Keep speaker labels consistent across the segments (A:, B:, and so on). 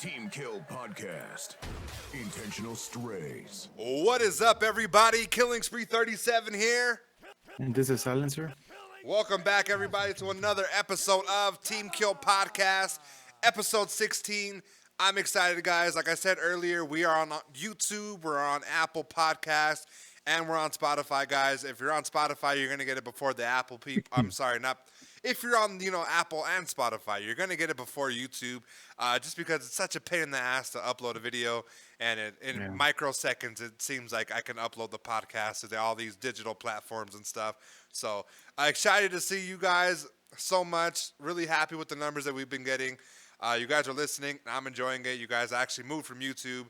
A: Team Kill Podcast. Intentional Strays.
B: What is up, everybody? Killing Spree 37 here.
C: And this is Silencer.
B: Welcome back, everybody, to another episode of Team Kill Podcast, episode 16. I'm excited, guys. Like I said earlier, we are on YouTube, we're on Apple Podcast, and we're on Spotify, guys. If you're on Spotify, you're going to get it before the Apple people. I'm sorry, not... If you're on, Apple and Spotify, you're going to get it before YouTube, just because it's such a pain in the ass to upload a video, and in microseconds, it seems like I can upload the podcast to all these digital platforms and stuff. So, excited to see you guys so much. Really happy with the numbers that we've been getting. You guys are listening. I'm enjoying it. You guys actually moved from YouTube,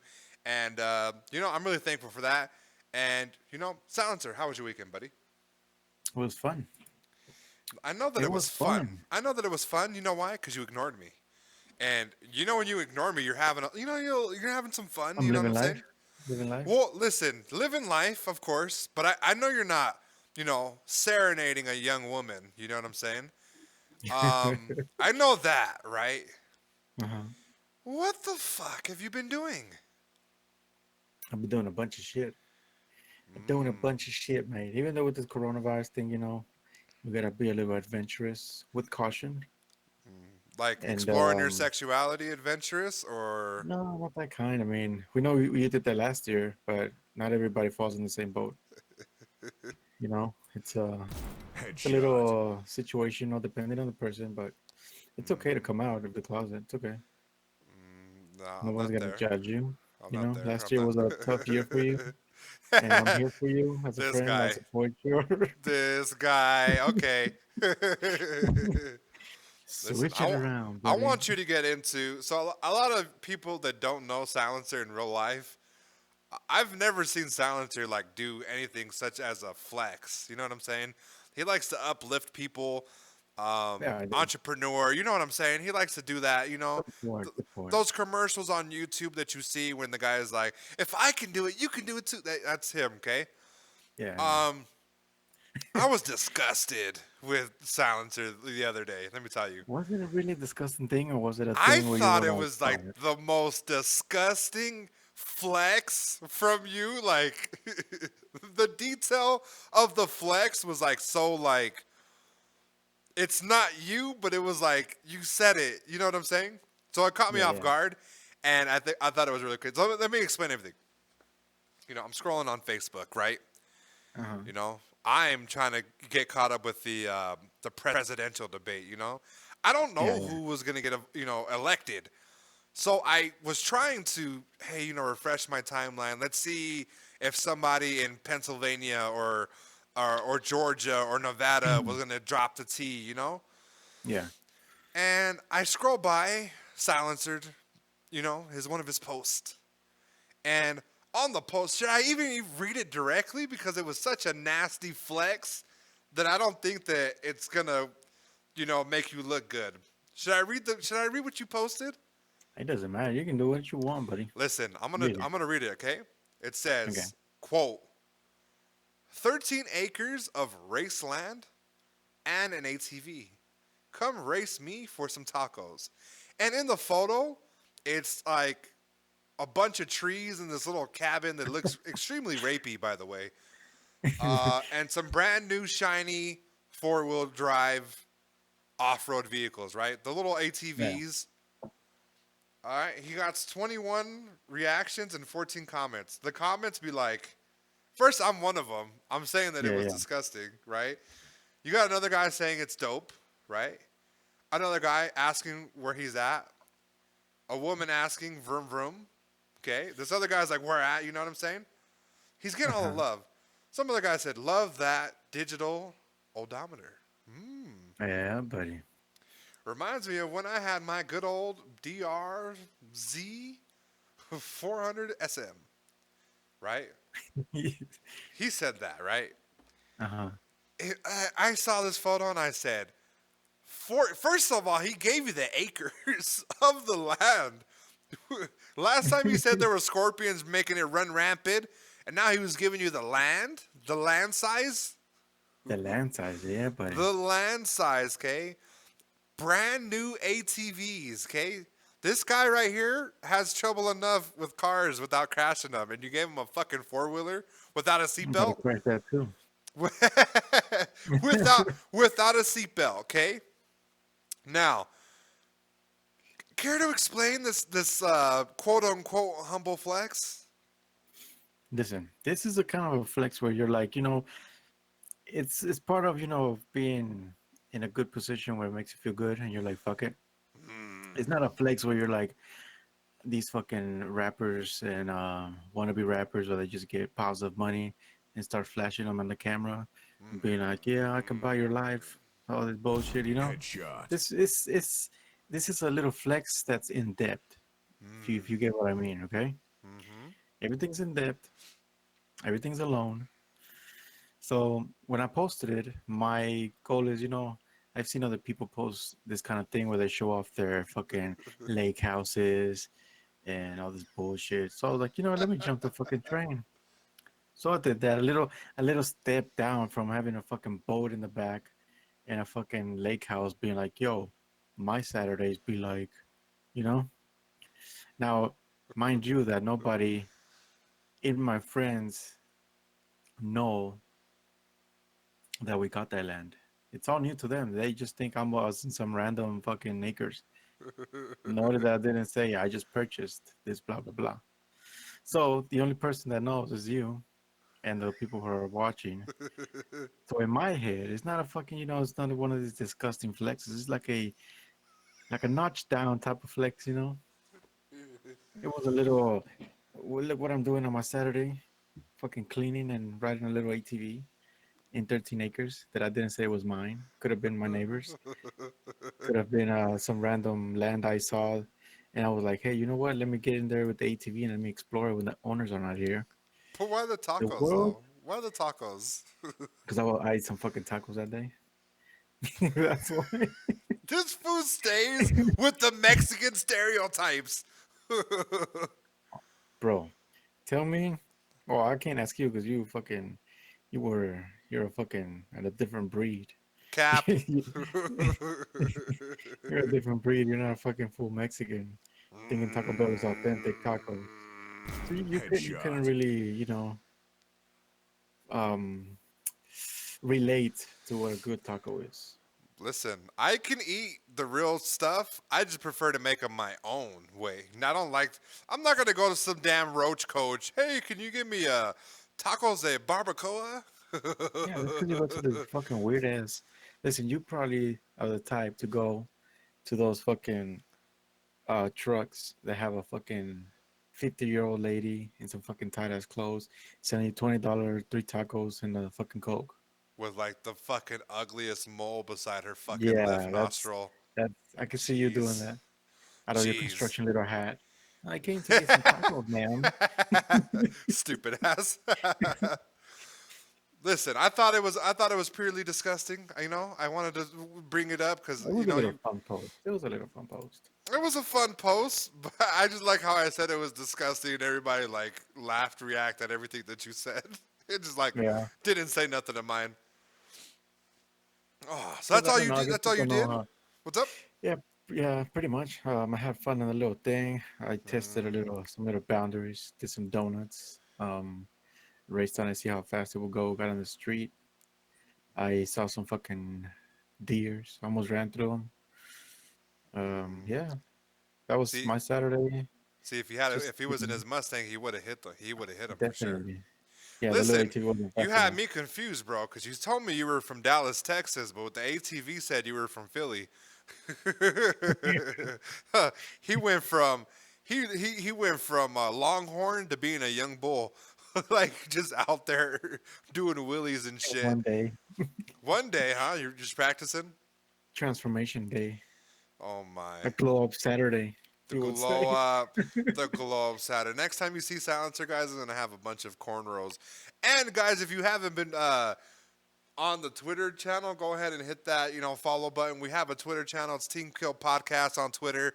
B: and, I'm really thankful for that. And, Silencer, how was your weekend, buddy?
C: It was fun.
B: I know that it was fun. I know that it was fun. You know why? Because you ignored me. And when you ignore me, you're having you're having some fun.
C: I'm
B: you know
C: living
B: what I'm
C: life.
B: saying?
C: Living life.
B: Well, listen, living life, of course. But I know you're not, serenading a young woman. You know what I'm saying? I know that, right?
C: Uh-huh.
B: What the fuck have you been doing?
C: I've been doing a bunch of shit. Mate. Even though with this coronavirus thing, we gotta be a little adventurous with caution.
B: Like
C: And,
B: exploring your sexuality, adventurous, or
C: No, not that kind. I mean, we know we did that last year, but not everybody falls in the same boat. It's a
A: Headshot.
C: little situational, depending on the person, but it's okay to come out of the closet. It's okay.
B: no,
C: No
B: I'm
C: one's
B: not
C: gonna
B: there.
C: judge you.
B: I'm not there.
C: Last
B: I'm
C: year
B: not
C: was a tough year for you, and I'm here for you as a
B: This
C: friend.
B: guy.
C: I support you.
B: This guy, okay.
C: Switch
B: I
C: it
B: wa-
C: around,
B: I
C: buddy.
B: want you to get into. So a lot of people that don't know Silencer in real life, I've never seen Silencer like do anything such as a flex. You know what I'm saying? He likes to uplift people,
C: Yeah, I do.
B: entrepreneur. You know what I'm saying? He likes to do that.
C: Good point.
B: Those commercials on YouTube that you see when the guy is like, "If I can do it, you can do it too." That's him, okay?
C: Yeah.
B: I was disgusted with Silencer the other day. Let me tell you.
C: Was it a really disgusting thing, or was it a
B: I
C: thing where
B: thought
C: you
B: it
C: were
B: was like the most disgusting flex from you. Like the detail of the flex was like so like it's not you, but it was like you said it. You know what I'm saying? So it caught me off guard, and I thought it was really good. So let me explain everything. I'm scrolling on Facebook, right?
C: Uh-huh.
B: I'm trying to get caught up with the presidential debate. I don't know
C: Yeah, yeah.
B: who was gonna get elected, so I was trying to refresh my timeline. Let's see if somebody in Pennsylvania or Georgia or Nevada was gonna drop the T.
C: Yeah.
B: And I scroll by Silencered, one of his posts, and on the post, should I even read it directly because it was such a nasty flex that I don't think that it's gonna, make you look good. Should I read what you posted?
C: It doesn't matter. You can do what you want, buddy.
B: Listen, I'm
C: Read it.
B: gonna read it. Okay, it says,
C: Okay.
B: quote, 13 acres of race land and an ATV. Come race me for some tacos. And in the photo, it's like a bunch of trees in this little cabin that looks extremely rapey, by the way. And some brand new shiny 4-wheel drive off-road vehicles, right? The little ATVs. All right, he got 21 reactions and 14 comments. The comments be like, first, I'm one of them. I'm saying that it was disgusting, right? You got another guy saying it's dope, right? Another guy asking where he's at. A woman asking vroom vroom. Okay, this other guy's like, where at? You know what I'm saying? He's getting all the love. Some other guy said, love that digital odometer.
C: Yeah, buddy.
B: Reminds me of when I had my good old DRZ 400 SM. Right? He said that, right?
C: Uh-huh.
B: I saw this photo and I said, first of all, he gave you the acres of the land. Last time he said there were scorpions making it run rampant, and now he was giving you the land size.
C: The land size, yeah, buddy.
B: The land size, okay? Brand new ATVs, okay? This guy right here has trouble enough with cars without crashing them, and you gave him a fucking four-wheeler without a
C: I'm gonna
B: seatbelt?
C: crash that too.
B: without a seatbelt, okay? Now, care to explain this quote unquote humble flex?
C: Listen, this is a kind of a flex where you're like, it's part of being in a good position where it makes you feel good, and you're like, fuck it. It's not a flex where you're like these fucking rappers and wannabe rappers where they just get piles of money and start flashing them on the camera and being like, yeah, I can buy your life, all this bullshit,
A: Headshot.
C: This is a little flex that's in depth, if you get what I mean, okay?
B: Mm-hmm.
C: Everything's in depth, everything's alone. So when I posted it, my goal is, I've seen other people post this kind of thing where they show off their fucking lake houses and all this bullshit. So I was like, let me jump the fucking train. So I did that, a little step down from having a fucking boat in the back and a fucking lake house, being like, yo, my Saturdays be like, you know. Now, mind you, that nobody in my friends know that we got that land. It's all new to them. They just think I was in some random fucking acres. Notice that I didn't say I just purchased this blah blah blah. So the only person that knows is you and the people who are watching. So in my head, it's not a fucking it's not one of these disgusting flexes. It's like a notch down type of flex. It was a little well, look what I'm doing on my Saturday, fucking cleaning and riding a little ATV in 13 acres that I didn't say was mine. Could have been my neighbor's. Could have been some random land I saw, and I was like, hey, you know what? Let me get in there with the ATV and let me explore it when the owners are not here.
B: But why the
C: The
B: tacos
C: world,
B: though? Why the tacos?
C: because I ate some fucking tacos that day. That's why,
B: This food stays with the Mexican stereotypes.
C: bro. Tell me. Oh, I can't ask you because you're a fucking a different breed.
B: Cap.
C: You're a different breed. You're not a fucking full Mexican thinking Taco Bell is authentic tacos. So you couldn't
A: Headshot.
C: really, um, relate to what a good taco is.
B: Listen, I can eat the real stuff. I just prefer to make them my own way. And I don't like. I'm not gonna go to some damn roach coach. Hey, can you give me a tacos de barbacoa?
C: Yeah, that's because you go to the fucking weird ass. Listen, you probably are the type to go to those fucking trucks that have a fucking 50-year-old lady in some fucking tight ass clothes selling you $20 three tacos and a fucking Coke.
B: With like the fucking ugliest mole beside her fucking left
C: Yeah, that's
B: nostril.
C: that's I can see you doing
B: Jeez.
C: that out of your
B: Jeez.
C: construction little hat. I came to get some tacos, ma'am.
B: Stupid ass. Listen, I thought it was purely disgusting. I wanted to bring it up because
C: It was a little fun post. It was a little fun post.
B: it was a fun post, but I just like how I said it was disgusting and everybody like laughed, react at everything that you said. It just like
C: Yeah.
B: didn't say nothing of mine. Oh, so
C: Because
B: that's
C: I
B: all
C: don't
B: you
C: know. I
B: did.
C: guess
B: That's all you
C: people know
B: did.
C: how.
B: What's up?
C: Yeah, yeah, pretty much. I had fun in the little thing. I tested
B: Mm,
C: some little boundaries. Did some donuts. Raced on to see how fast it would go. Got on the street. I saw some fucking deers. Almost ran through them.
B: mm.
C: Yeah, that was
B: See,
C: my Saturday.
B: see, if he had,
C: Just
B: if he was in his Mustang, he would have hit him for sure.
C: definitely. Yeah, the little
B: Listen,
C: ATV wasn't
B: you
C: fast
B: had
C: enough.
B: me confused, bro, because you told me you were from Dallas, Texas, but with the ATV said you were from Philly. he went from he went from Longhorn to being a young bull, like just out there doing willies and shit.
C: One day,
B: One day, huh? You're just practicing.
C: transformation day,
B: Oh my.
C: a glow up Saturday,
B: The
C: you would
B: glow
C: say.
B: up, the glow up Saturday. Next time you see Silencer, guys, is gonna have a bunch of cornrows. And guys, if you haven't been on the Twitter channel, go ahead and hit that follow button. We have a Twitter channel. It's Team Kill Podcast on Twitter.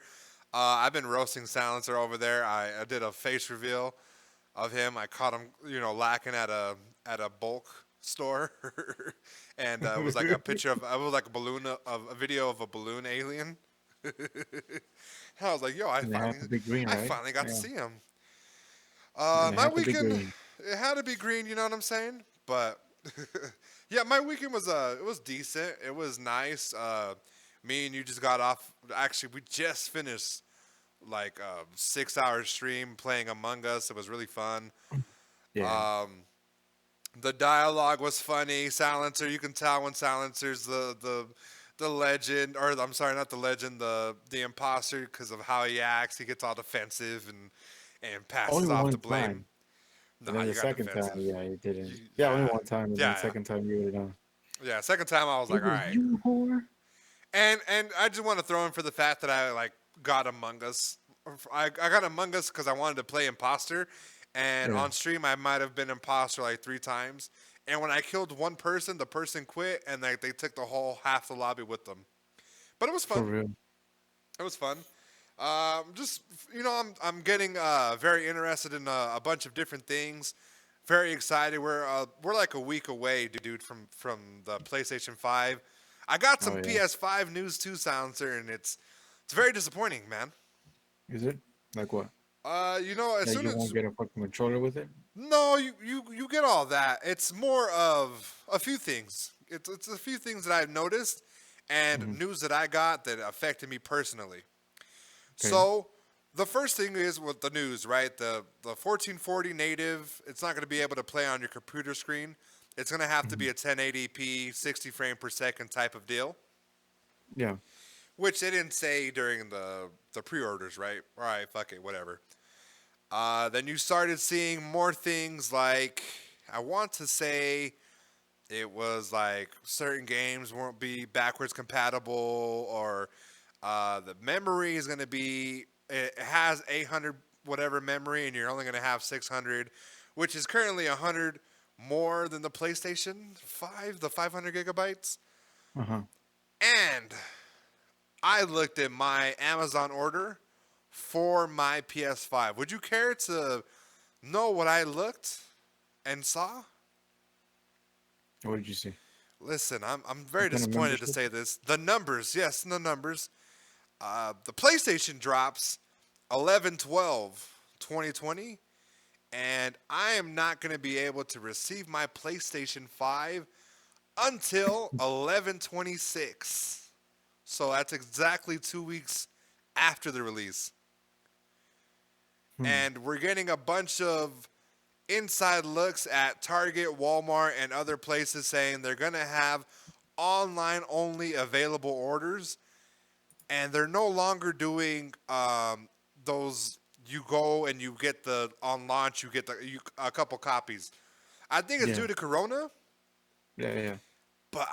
B: I've been roasting Silencer over there. I did a face reveal of him. I caught him lacking at a bulk store, and it was like a picture of I was like a balloon of a video of a balloon alien. I was like, yo, I
C: And they
B: finally,
C: have to be green,
B: I
C: right?
B: finally got to
C: Yeah.
B: see him.
C: And they
B: My
C: have to be
B: weekend,
C: green.
B: it had to be green. You know what I'm saying? But yeah, my weekend was it was decent. It was nice. Me and you just got off. Actually, we just finished like a 6 hour stream playing Among Us. It was really fun.
C: Yeah.
B: Um, the dialogue was funny. Silencer, you can tell when Silencer's the legend, or I'm sorry, not the legend, the imposter, because of how he acts. He gets all defensive and passes
C: Only
B: off
C: one
B: the blame.
C: time. And
B: Nah,
C: then
B: you
C: the
B: got
C: second time,
B: defensive.
C: yeah, you didn't. Yeah, only
B: Yeah,
C: one time. And then the
B: yeah,
C: second time you would have done.
B: yeah. Second time I was
C: It
B: like, all
C: was
B: right.
C: you, whore.
B: And I just want to throw in for the fact that I like got Among Us. I got Among Us because I wanted to play imposter, and
C: Yeah.
B: on stream I might have been imposter like 3 times. And when I killed one person, the person quit, and they took the whole half the lobby with them. But it was
C: For
B: fun.
C: real.
B: It was fun. Just I'm getting very interested in a bunch of different things. Very excited. We're like a week away, dude, from the PlayStation 5. I got
C: Oh,
B: some
C: yeah.
B: PS5 news too, Silencer, and it's very disappointing, man.
C: Is it? Like what?
B: As
C: That
B: soon
C: you won't
B: as
C: get a fucking controller with it?
B: no, you get all that. It's more of a few things. It's a few things that I've noticed and
C: Hmm.
B: news that I got that affected me personally.
C: Okay.
B: So the first thing is with the news, right? The 1440 native, it's not going to be able to play on your computer screen. It's going to have to
C: Hmm.
B: be a 1080p, 60 frame per second type of deal,
C: Yeah.
B: which they didn't say during the pre-orders, right? All right, fuck it, whatever. Then you started seeing more things like I want to say it was like certain games won't be backwards compatible, or the memory is going to be it has 800 whatever memory, and you're only going to have 600, which is currently 100 more than the PlayStation 5, the 500 gigabytes.
C: Uh huh.
B: And I looked at my Amazon order for my PS5. Would you care to know what I looked and saw?
C: What did you see?
B: Listen, I'm
C: What
B: very
C: kind of
B: disappointed to
C: membership?
B: say this. The numbers, yes, the numbers. The PlayStation drops 11/12/2020, and I am not going to be able to receive my PlayStation 5 until 11/26. So that's exactly 2 weeks after the release.
C: Hmm.
B: And we're getting a bunch of inside looks at Target, Walmart, and other places saying they're going to have online only available orders, and they're no longer doing those. You go and you get the on launch, you get a couple copies. I think it's
C: Yeah.
B: due to Corona,
C: Yeah. Yeah.
B: but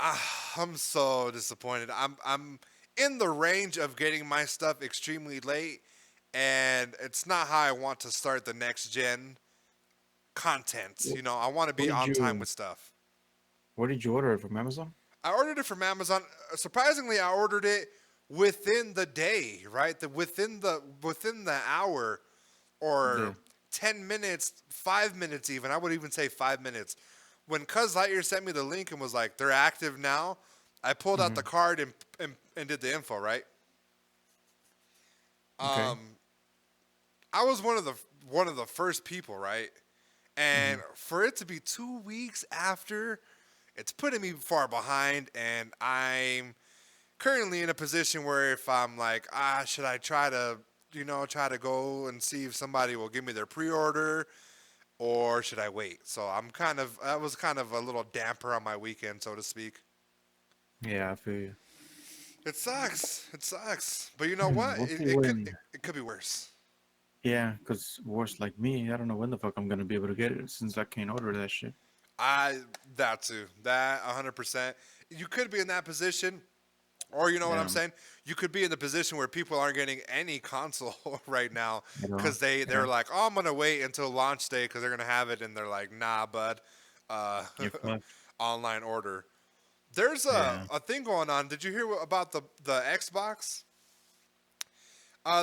B: I'm so disappointed. I'm in the range of getting my stuff extremely late, and it's not how I want to start the next gen content.
C: Wh-
B: You know, I want to
C: What
B: be
C: did
B: on time
C: you
B: with stuff.
C: What did you order it from Amazon?
B: I ordered it from Amazon. Surprisingly, I ordered it within the day, right? Within the hour
C: Yeah.
B: or 10 minutes, 5 minutes even. I would even say 5 minutes. When Cuz Lightyear sent me the link and was like, "They're active now," I pulled out the
C: Hmm.
B: card and did the info, right?
C: Okay.
B: I was one of the first people, right?
C: Hmm.
B: And for it to be 2 weeks after, it's putting me far behind, and I'm currently in a position where if I'm like, should I try to go and see if somebody will give me their pre-order, or should I wait? So that was kind of a little damper on my weekend, so to speak.
C: Yeah, I feel you.
B: It sucks. It sucks. But you know what?
C: We'll
B: It,
C: see
B: it could
C: when.
B: it, it could be worse.
C: Yeah, because worse like me, I don't know when the fuck I'm gonna be able to get it since I can't order that shit.
B: I that too. That 100%. You could be in that position. Or you know what I'm
C: Yeah.
B: saying? You could be in the position where people aren't getting any console right now
C: You know.
B: because they're
C: Yeah.
B: like, oh, I'm gonna wait until launch day because they're gonna have it, and they're like, nah, bud, uh,
C: You're fucked.
B: online order. There's a,
C: Yeah.
B: a thing going on. Did you hear about the Xbox?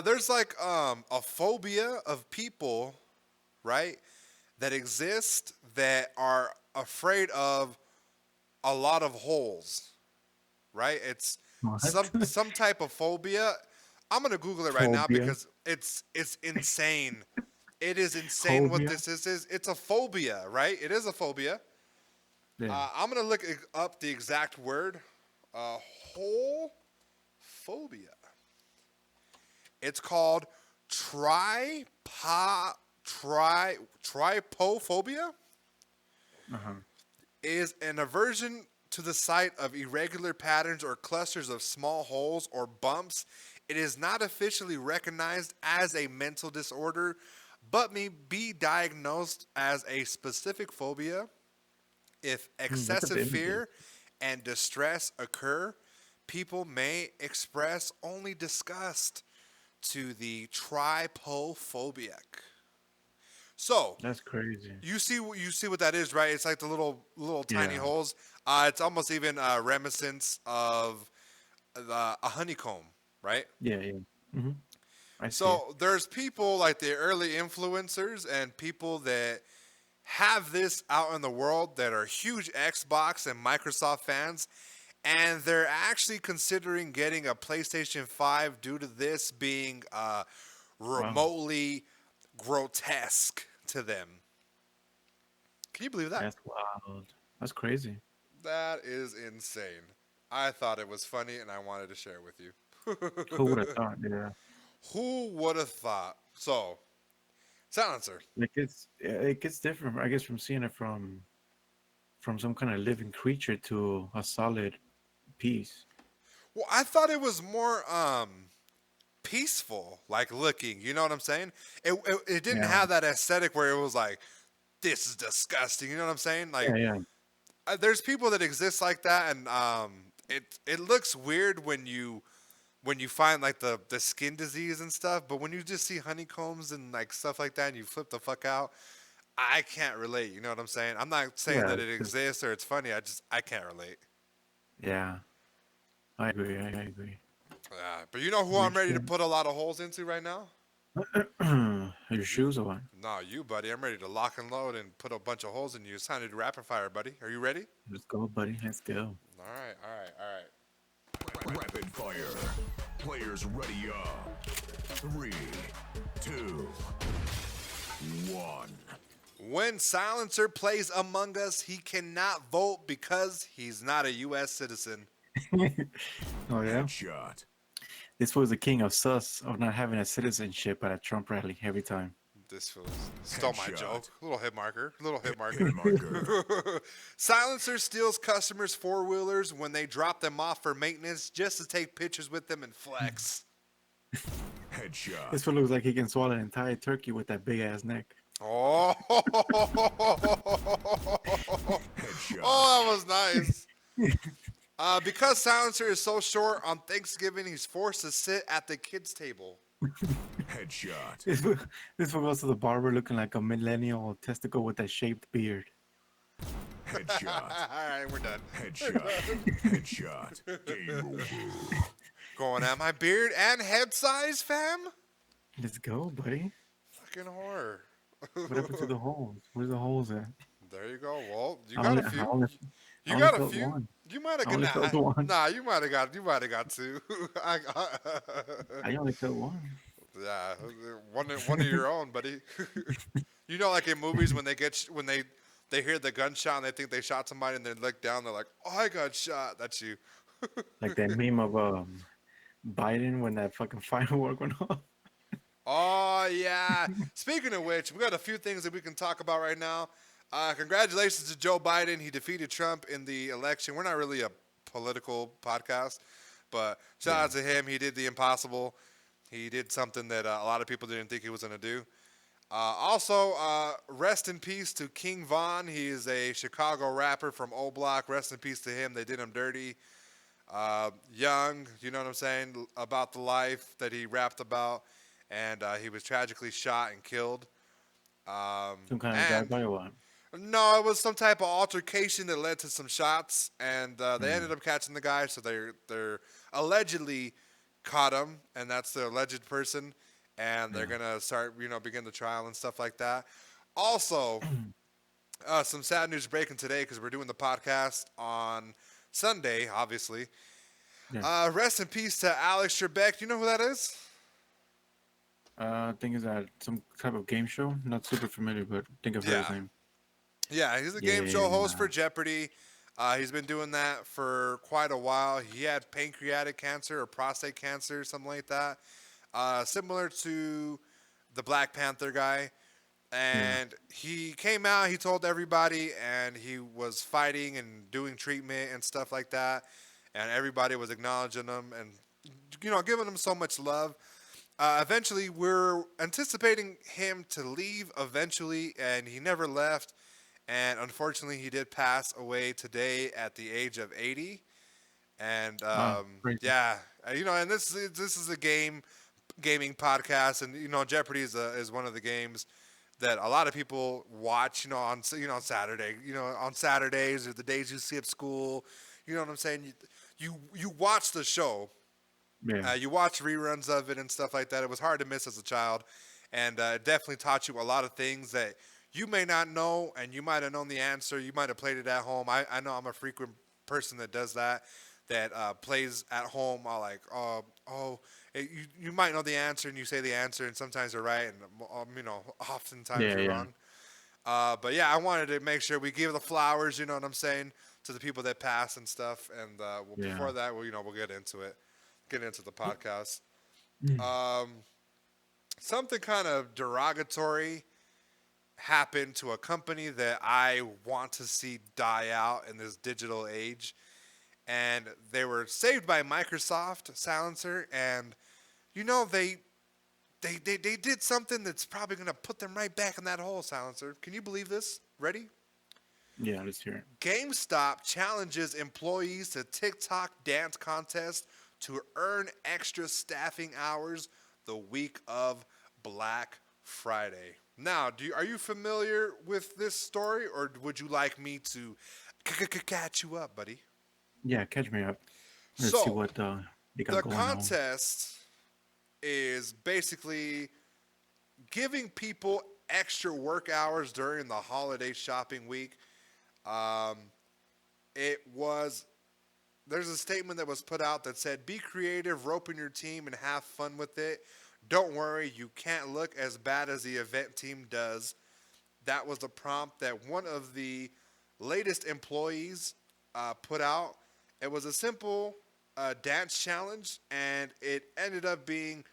B: There's like a phobia of people, right, that exist that are afraid of a lot of holes, right? It's
C: What?
B: some type of phobia. I'm gonna Google it right now
C: Phobia.
B: because it's insane. It is insane what
C: Phobia.
B: this is. It's a phobia, right? It is a phobia.
C: Yeah.
B: I'm gonna look up the exact word. Whole phobia. It's called trypophobia.
C: Uh-huh.
B: Is an aversion to the sight of irregular patterns or clusters of small holes or bumps. It is not officially recognized as a mental disorder, but may be diagnosed as a specific phobia if
C: Look at
B: excessive
C: the images.
B: fear and distress occur. People may express only disgust to the trypophobic. So,
C: That's crazy.
B: you see what that is, right? It's like the little tiny
C: Yeah.
B: holes. It's almost even a reminiscence of a honeycomb, right?
C: Yeah, yeah. hmm I see it.
B: So there's people like the early influencers and people that have this out in the world that are huge Xbox and Microsoft fans, and they're actually considering getting a PlayStation 5 due to this being remotely grotesque to them. Can you believe that?
C: That's wild. That's crazy.
B: That is insane. I thought it was funny and I wanted to share with you.
C: Who would have thought? Yeah.
B: Who would have thought? So, silencer.
C: Like it gets different, I guess, from seeing it from some kind of living creature to a solid piece.
B: Well, I thought it was more peaceful, like looking. You know what I'm saying? It didn't
C: Yeah.
B: have that aesthetic where it was like, this is disgusting. You know what I'm saying? Like,
C: Yeah, yeah.
B: there's people that exist like that, and it looks weird when you find like the skin disease and stuff. But when you just see honeycombs and like stuff like that, and you flip the fuck out, I can't relate. You know what I'm saying? I'm not saying
C: Yeah,
B: that it
C: 'cause-
B: exists or it's funny. I can't relate.
C: Yeah. I agree. I agree.
B: But you know who I'm ready to
C: Understand.
B: put a lot of holes into right now?
C: Your shoes or what?
B: No, you, buddy. I'm ready to lock and load and put a bunch of holes in you. It's time to do rapid fire, buddy. Are you ready?
C: Let's go, buddy. Let's go.
B: All right, all right, all right.
A: Rapid fire. Players ready up. 3, 2, 1.
B: When Silencer plays Among Us, he cannot vote because he's not a U.S. citizen.
C: Oh yeah.
A: Headshot.
C: This was the king of sus of not having a citizenship at a Trump rally every time.
B: This feels stole my
A: Headshot.
B: joke. Little hit marker. Little hit marker.
A: Hit marker.
B: Silencer steals customers' four-wheelers when they drop them off for maintenance just to take pictures with them and flex.
A: Headshot.
C: This one looks like he can swallow an entire turkey with that big ass neck.
B: Oh,
A: Headshot.
B: oh, that was nice. Because Silencer is so short, on Thanksgiving he's forced to sit at the kids' table.
A: Headshot.
C: This one goes to the barber looking like a millennial testicle with that shaped beard.
A: Headshot.
B: All right, we're done.
A: Headshot. Headshot. Game over.
B: Going at my beard and head size, fam?
C: Let's go, buddy.
B: Fucking horror.
C: What happened to the holes? Where's the holes at?
B: There you go. Well, you
C: I
B: got
C: only-
B: a
C: I
B: few.
C: only- I
B: You
C: only
B: got a
C: felt
B: few.
C: one.
B: You might have
C: I only
B: got
C: felt one.
B: Nah, you might have got two.
C: I only felt one.
B: Yeah, one of your own, buddy. You know, like in movies when they hear the gunshot and they think they shot somebody and they look down, they're like, "Oh, I got shot." That's you.
C: Like that meme of Biden when that fucking firework went off.
B: Oh yeah. Speaking of which, we got a few things that we can talk about right now. Congratulations to Joe Biden. He defeated Trump in the election. We're not really a political podcast, but shout out to him. He did the impossible. He did something that a lot of people didn't think he was going to do. Also, rest in peace to King Von. He is a Chicago rapper from O Block. Rest in peace to him. They did him dirty. Young, you know what I'm saying, about the life that he rapped about. And he was tragically shot and killed.
C: Some kind of
B: and-
C: drive-by or what?
B: No, it was some type of altercation that led to some shots, and they ended up catching the guy. So they're allegedly caught him, and that's the alleged person, and they're gonna start, begin the trial and stuff like that. Also, some sad news breaking today because we're doing the podcast on Sunday, obviously.
C: Yeah.
B: Rest in peace to Alex Trebek. You know who that is?
C: I think it's that some type of game show. Not super familiar, but I think I've heard his
B: Yeah.
C: name.
B: Yeah, he's a game show host
C: Yeah.
B: for Jeopardy. He's been doing that for quite a while. He had pancreatic cancer or prostate cancer, something like that. Similar to the Black Panther guy.
C: Yeah.
B: And he came out, he told everybody, and he was fighting and doing treatment and stuff like that. And everybody was acknowledging him and, giving him so much love. Eventually, we're anticipating him to leave eventually, and he never left. And unfortunately, he did pass away today at the age of 80. And
C: Oh, crazy.
B: yeah, and this is a gaming podcast, and Jeopardy is one of the games that a lot of people watch. On Saturday, on Saturdays or the days you skip school. You know what I'm saying? You watch the show.
C: Yeah.
B: You watch reruns of it and stuff like that. It was hard to miss as a child, and it definitely taught you a lot of things that you may not know, and you might have known the answer. You might have played it at home. I know I'm a frequent person that does that, plays at home. I like, you might know the answer, and you say the answer, and sometimes you're right, and oftentimes
C: Yeah.
B: you're
C: Yeah.
B: wrong. But yeah, I wanted to make sure we give the flowers. You know what I'm saying, to the people that pass and stuff. And
C: Yeah.
B: before that, we'll get into it. Get into the podcast.
C: Mm.
B: Something kind of derogatory happened to a company that I want to see die out in this digital age. And they were saved by Microsoft Silencer. And, they did something that's probably going to put them right back in that hole, Silencer. Can you believe this? Ready?
C: Yeah. Let's hear it.
B: GameStop challenges employees to TikTok dance contest to earn extra staffing hours the week of Black Friday. Now, are you familiar with this story, or would you like me to catch you up, buddy?
C: Yeah. Catch me up. Let's see
B: So,
C: what they got
B: the
C: going on.
B: contest is basically giving people extra work hours during the holiday shopping week. Um, there's a statement that was put out that said, "Be creative, rope in your team, and have fun with it. Don't worry, you can't look as bad as the event team does." That was the prompt that one of the latest employees put out. It was a simple dance challenge, and it ended up being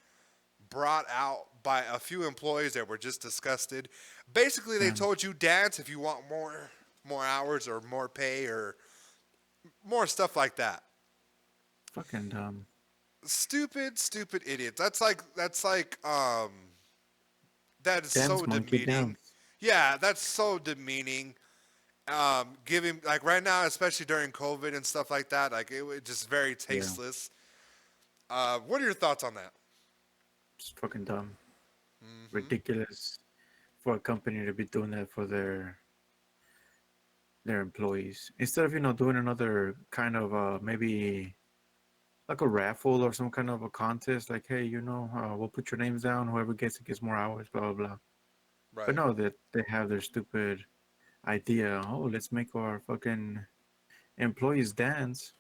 B: brought out by a few employees that were just disgusted. Basically, they
C: Man,
B: told you dance if you want more hours or more pay or more stuff like that.
C: fucking dumb.
B: Stupid idiot. That is
C: Dance
B: so
C: monkey
B: demeaning.
C: dance.
B: Yeah, that's so demeaning. Giving, like, right now, especially during COVID and stuff like that, like, it was just very
C: Yeah.
B: tasteless. What are your thoughts on that?
C: It's fucking dumb.
B: Hmm.
C: Ridiculous for a company to be doing that for their employees instead of doing another kind of maybe like a raffle or some kind of a contest, like, hey, we'll put your names down, whoever gets it gets more hours, blah blah blah. But
B: Right.
C: no, that they have their stupid idea. Oh, let's make our fucking employees dance.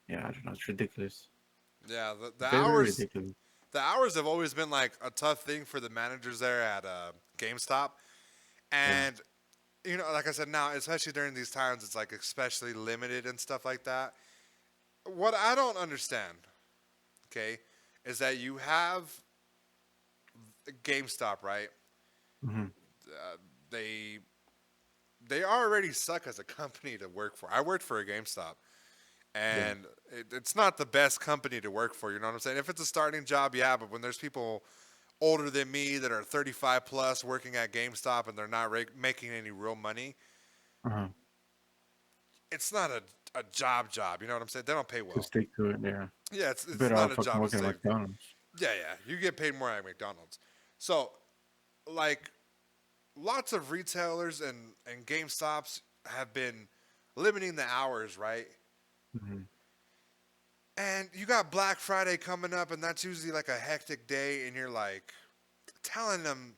C: Yeah, I don't know, it's ridiculous.
B: Yeah, the
C: Very, very
B: hours
C: ridiculous.
B: the hours have always been like a tough thing for the managers there at GameStop,
C: Yeah.
B: and like I said, now especially during these times, it's like especially limited and stuff like that. What I don't understand, okay, is that you have GameStop, right?
C: Hmm.
B: They they already suck as a company to work for. I worked for a GameStop,
C: Yeah.
B: and it's not the best company to work for. You know what I'm saying? If it's a starting job, yeah, but when there's people older than me that are 35 plus working at GameStop and they're not making any real money,
C: Uh-huh.
B: it's not a job. You know what I'm saying? They don't pay
C: To
B: well.
C: stick to it, yeah.
B: Yeah, it's
C: Better
B: not
C: off
B: a
C: fucking
B: job to
C: working at
B: stay.
C: McDonald's.
B: Yeah. You get paid more at McDonald's. So, like, lots of retailers and GameStops have been limiting the hours, right?
C: Hmm.
B: And you got Black Friday coming up, and that's usually like a hectic day, and you're like telling them,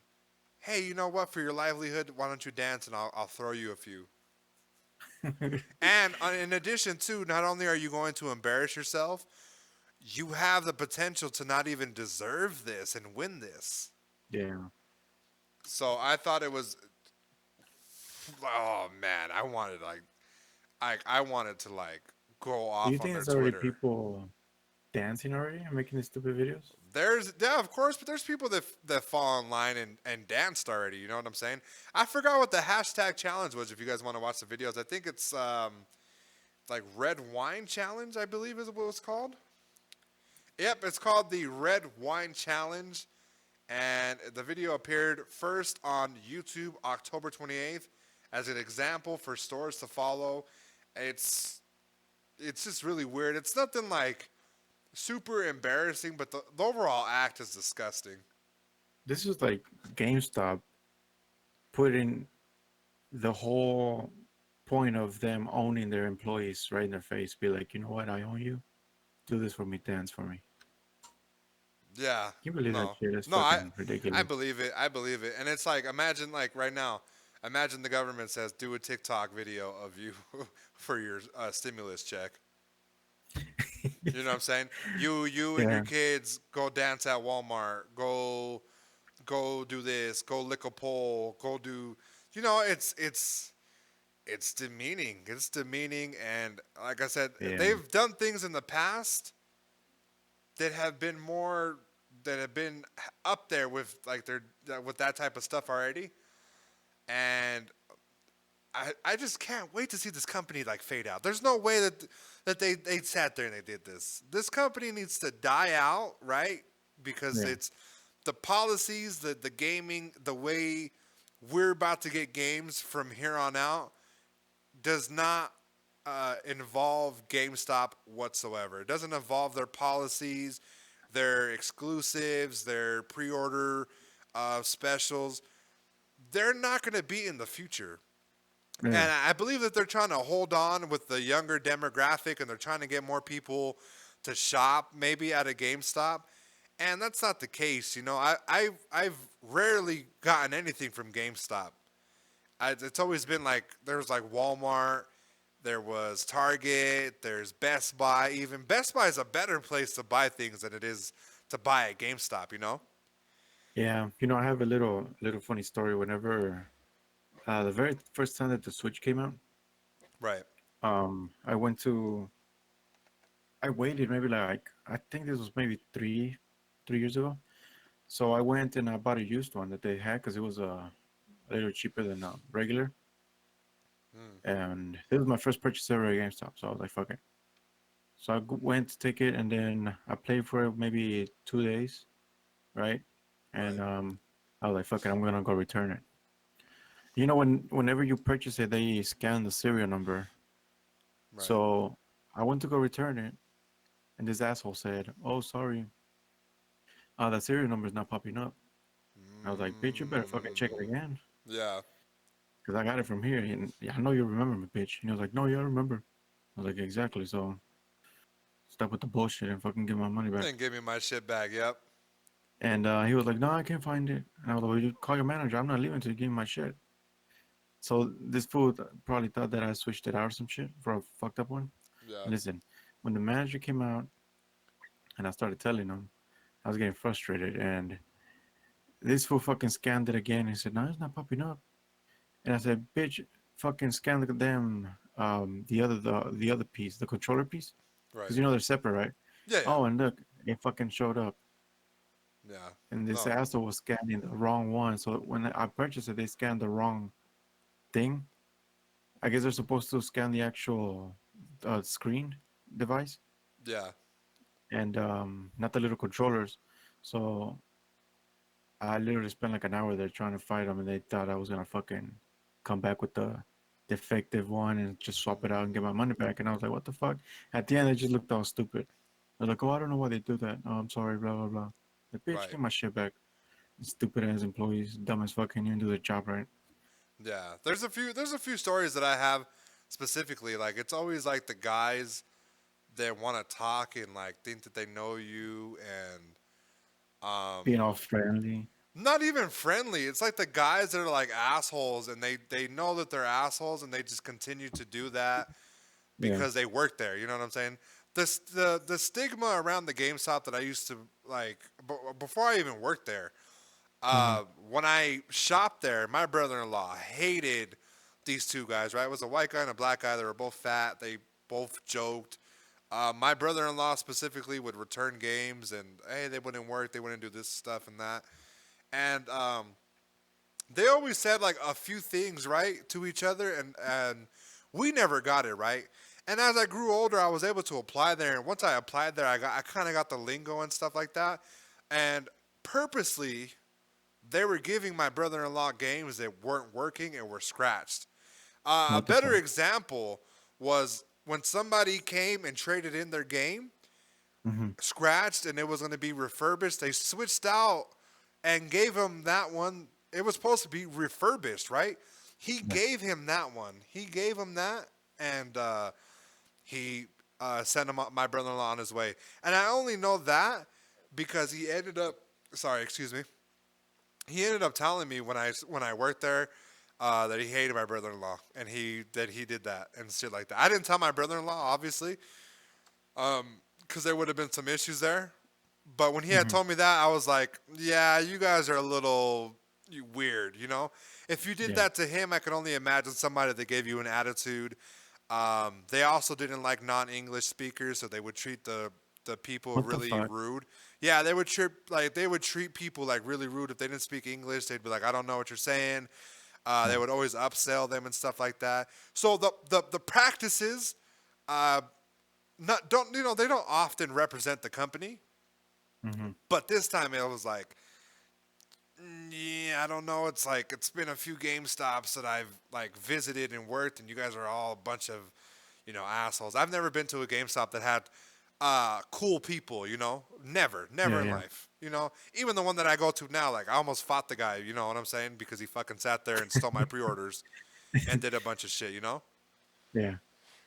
B: "Hey, you know what? For your livelihood, why don't you dance, and I'll throw you a few." And in addition to, not only are you going to embarrass yourself, you have the potential to not even deserve this and win this.
C: Yeah.
B: So I thought it was, oh man, I wanted like, I wanted to like go
C: Do you
B: off on
C: think
B: their
C: there's already
B: Twitter.
C: people dancing already and making these stupid videos?
B: There's yeah, of course, but there's people that fall online and danced already. You know what I'm saying? I forgot what the hashtag challenge was. If you guys want to watch the videos, I think it's like red wine challenge. I believe is what it's called. Yep, it's called the red wine challenge, and the video appeared first on YouTube October 28th as an example for stores to follow. It's it's just really weird. It's nothing like super embarrassing, but the overall act is disgusting.
C: This is like GameStop putting the whole point of them owning their employees right in their face. Be like, you know what? I own you. Do this for me. Dance for me.
B: Yeah.
C: Can you believe that
B: No.
C: shit? That's
B: No, I
C: fucking
B: I
C: ridiculous.
B: believe it. I believe it. And it's like imagine like right now, imagine the government says do a TikTok video of you for your stimulus check. You know what I'm saying? You and your
C: Yeah.
B: kids go dance at Walmart. Go do this. Go lick a pole. Go do. You know, it's demeaning. It's demeaning, and like I said,
C: Yeah.
B: they've done things in the past that have been more that have been up there with like their with that type of stuff already, and I just can't wait to see this company like fade out. There's no way that they sat there and they did this. This company needs to die out, right? Because
C: Yeah.
B: it's the policies, the gaming, the way we're about to get games from here on out does not involve GameStop whatsoever. It doesn't involve their policies, their exclusives, their pre-order specials. They're not going to be in the future.
C: Yeah.
B: And I believe that they're trying to hold on with the younger demographic and they're trying to get more people to shop maybe at a GameStop. And that's not the case. You know, I've rarely gotten anything from GameStop. It's always been like there was like Walmart, there was Target, there's Best Buy. Even Best Buy is a better place to buy things than it is to buy at GameStop. You know?
C: Yeah. You know, I have a little funny story. Whenever the very first time that the Switch came out,
B: Right.
C: I went to I waited maybe like I think this was maybe 3 years ago. So I went and I bought a used one that they had because it was a little cheaper than regular.
B: Mm,
C: And this was my first purchase ever at GameStop. So I was like, fuck it. So I went to take it and then I played for it maybe 2 days, right? And
B: right.
C: I was like, fuck it, I'm gonna go return it. You know, whenever you purchase it, they scan the serial number.
B: Right.
C: So I went to go return it, and this asshole said, "Oh, sorry, that serial number is not popping up." I was like, "Bitch, you better fucking check it
B: Mm,
C: again,
B: yeah.
C: because I got it from here, and yeah, I know you remember me, bitch." And he was like, "No, you don't remember." I was like, "Exactly." So stop with the bullshit and fucking give my money back.
B: And give me my shit back. Yep.
C: And he was like, "No, I can't find it." And I was like, "Well, you call your manager. I'm not leaving until you give me my shit." So this fool probably thought that I switched it out or some shit for a fucked up one.
B: Yeah.
C: Listen, when the manager came out and I started telling him, I was getting frustrated, and this fool fucking scanned it again. He said, "No, it's not popping up." And I said, "Bitch, fucking scan the damn the other piece, the controller piece,
B: Right.
C: because you know they're separate, right?"
B: Yeah. Yeah.
C: Oh, and look, it fucking showed up,
B: Yeah.
C: and this
B: No.
C: asshole was scanning the wrong one. So when I purchased it, they scanned the wrong thing. I guess they're supposed to scan the actual screen device
B: Yeah.
C: and not the little controllers. So I literally spent like an hour there trying to fight them, and they thought I was gonna fucking come back with the defective one and just swap it out and get my money back. And I was like, what the fuck? At the end, they just looked all stupid. They're like, oh, I don't know why they do that. Oh, I'm sorry, blah blah blah. The bitch,
B: Right.
C: get my shit back. Stupid ass employees, dumb as fucking, you didn't do their job right.
B: Yeah. There's a few stories that I have specifically. Like it's always like the guys that want to talk and like think that they know you and
C: Being all friendly.
B: not even friendly. It's like the guys that are like assholes and they know that they're assholes and they just continue to do that
C: Yeah,
B: because they work there. You know what I'm saying? the stigma around the GameStop that I used to like before I even worked there. When I shopped there, my brother-in-law hated these two guys. Right, it was a white guy and a black guy. They were both fat. They both joked. My brother-in-law specifically would return games, and hey, they wouldn't work. They wouldn't do this stuff and that. And they always said like a few things right to each other, and we never got it right. And as I grew older, I was able to apply there. And once I applied there, I kind of got the lingo and stuff like that. And purposely, they were giving my brother-in-law games that weren't working and were scratched. A
C: What the
B: better
C: fuck?
B: example was when somebody came and traded in their game,
C: Mm-hmm.
B: scratched, and it was going to be refurbished. They switched out and gave him that one. It was supposed to be refurbished, right? He gave him that one. He gave him that, and he sent him my brother-in-law on his way. And I only know that because he ended up. Sorry, excuse me. He ended up telling me when I worked there that he hated my brother-in-law and he did that and shit like that. I didn't tell my brother-in-law, obviously, because there would have been some issues there. But when he had told me that, I was like, yeah, you guys are a little weird, you know? If you did
C: Yeah.
B: that to him, I could only imagine somebody that gave you an attitude. They also didn't like non-English speakers, so they would treat the people
C: What the
B: really
C: fuck?
B: rude. Yeah, they would treat people like really rude if they didn't speak English. They'd be like, I don't know what you're saying. They would always upsell them and stuff like that. So the practices, not don't you know they don't often represent the company,
C: Mm-hmm.
B: but this time it was like, yeah, I don't know. It's like it's been a few GameStops that I've like visited and worked, and you guys are all a bunch of, assholes. I've never been to a GameStop that had cool people. Never
C: Yeah,
B: in
C: yeah.
B: life. Even the one that I go to now, like I almost fought the guy. You know what I'm saying? Because he fucking sat there and stole my pre-orders and did a bunch of shit.
C: Yeah.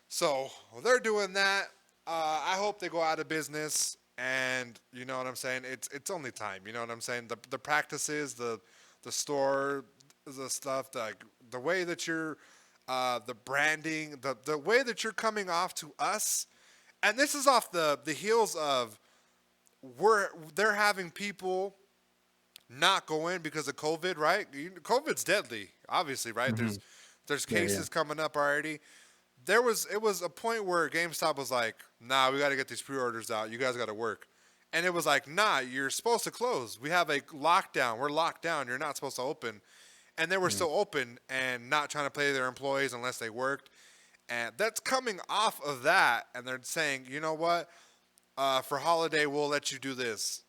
B: So they're doing that. I hope they go out of business. And you know what I'm saying? It's only time. You know what I'm saying? The practices, the store, the stuff, the way that you're, the branding, the way that you're coming off to us, and this is off the heels of they're having people not go in because of COVID, right? COVID's deadly, obviously, right?
C: Mm-hmm.
B: There's
C: Yeah,
B: cases coming up already. It was a point where GameStop was like, nah, we got to get these pre-orders out. You guys got to work. And it was like, nah, you're supposed to close. We have a lockdown. We're locked down. You're not supposed to open. And they were still open and not trying to pay their employees unless they worked. And that's coming off of that. And they're saying, you know what? For holiday, we'll let you do this.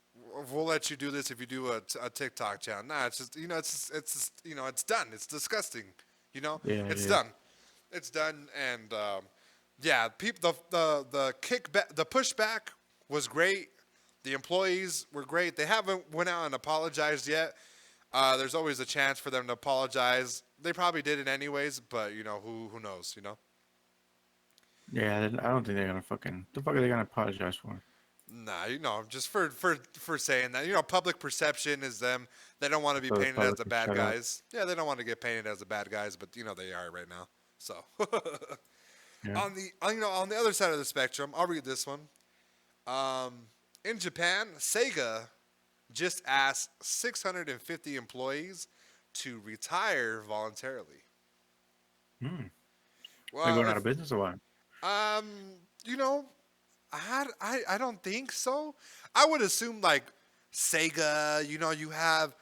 B: We'll let you do this if you do a TikTok channel. Nah, it's just, it's done. It's disgusting.
C: Yeah,
B: It's
C: it
B: done. It's done, and yeah, people. The kickback, the pushback was great. The employees were great. They haven't went out and apologized yet. There's always a chance for them to apologize. They probably did it anyways, but who knows?
C: Yeah, I don't think they're gonna fucking. The fuck are they gonna apologize for?
B: Nah, just for saying that. Public perception is them. They don't want to be
C: So the
B: painted as
C: public
B: the
C: can
B: bad
C: shut up.
B: guys. Yeah, they don't want to get painted as the bad guys, but they are right now. So.
C: Yeah.
B: On the other side of the spectrum, I'll read this one. In Japan, Sega just asked 650 employees to retire voluntarily.
C: Hmm. They're
B: Well,
C: going out of business or what?
B: um, you know, I don't think so. I would assume like Sega. You have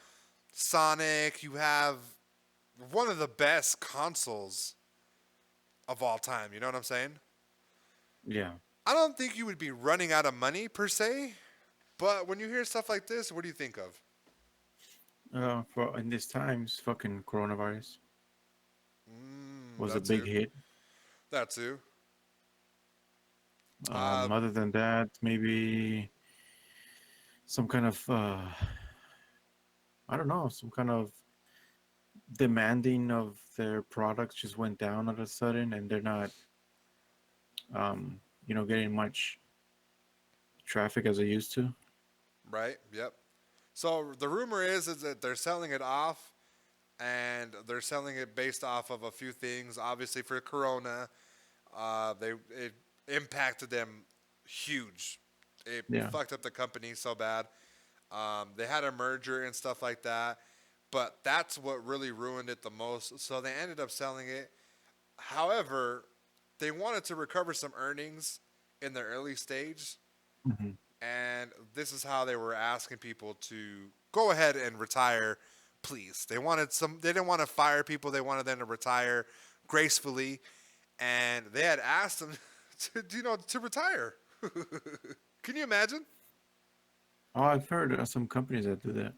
B: Sonic. You have one of the best consoles of all time. You know what I'm saying?
C: Yeah.
B: I don't think you would be running out of money per se, but when you hear stuff like this, what do you think of?
C: For in these times, fucking coronavirus was a
B: That
C: big
B: too.
C: hit.
B: That too. Uh,
C: Other than that, maybe some kind of I don't know, some kind of demanding of their products just went down all of a sudden, and they're not, getting much traffic as they used to.
B: right. Yep. So the rumor is that they're selling it off, and they're selling it based off of a few things. Obviously, for Corona, it impacted them huge. It
C: Yeah.
B: fucked up the company so bad. They had a merger and stuff like that, but that's what really ruined it the most. So they ended up selling it. However, they wanted to recover some earnings in the early stage,
C: Hmm.
B: and this is how they were asking people to go ahead and retire, please. They wanted some. They didn't want to fire people. They wanted them to retire gracefully, and they had asked them to retire. Can you imagine?
C: Oh, I've heard of some companies that do that.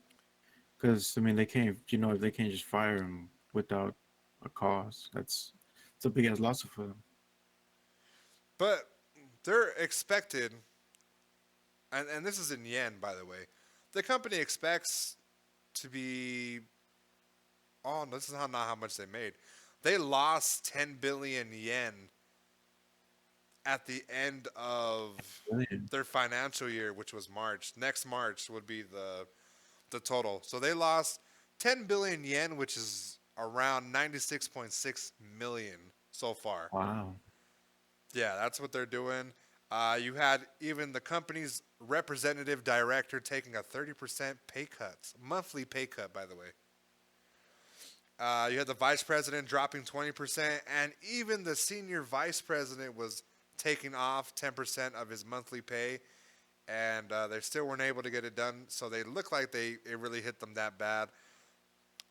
C: Because I mean, they can't, if they can't just fire him without a cause, it's a big ass loss for them.
B: But they're expected, and this is in yen, by the way. The company expects to be. Oh, this is not how much they made. They lost 10 billion yen at the end of
C: Brilliant.
B: their financial year, which was March. Next March would be the total. So they lost 10 billion yen, which is around 96.6 million so far.
C: Wow.
B: Yeah, that's what they're doing. You had even the company's representative director taking a 30% pay cut, monthly pay cut, by the way. You had the vice president dropping 20%, and even the senior vice president was taking off 10% of his monthly pay, and they still weren't able to get it done. So they look like it really hit them that bad.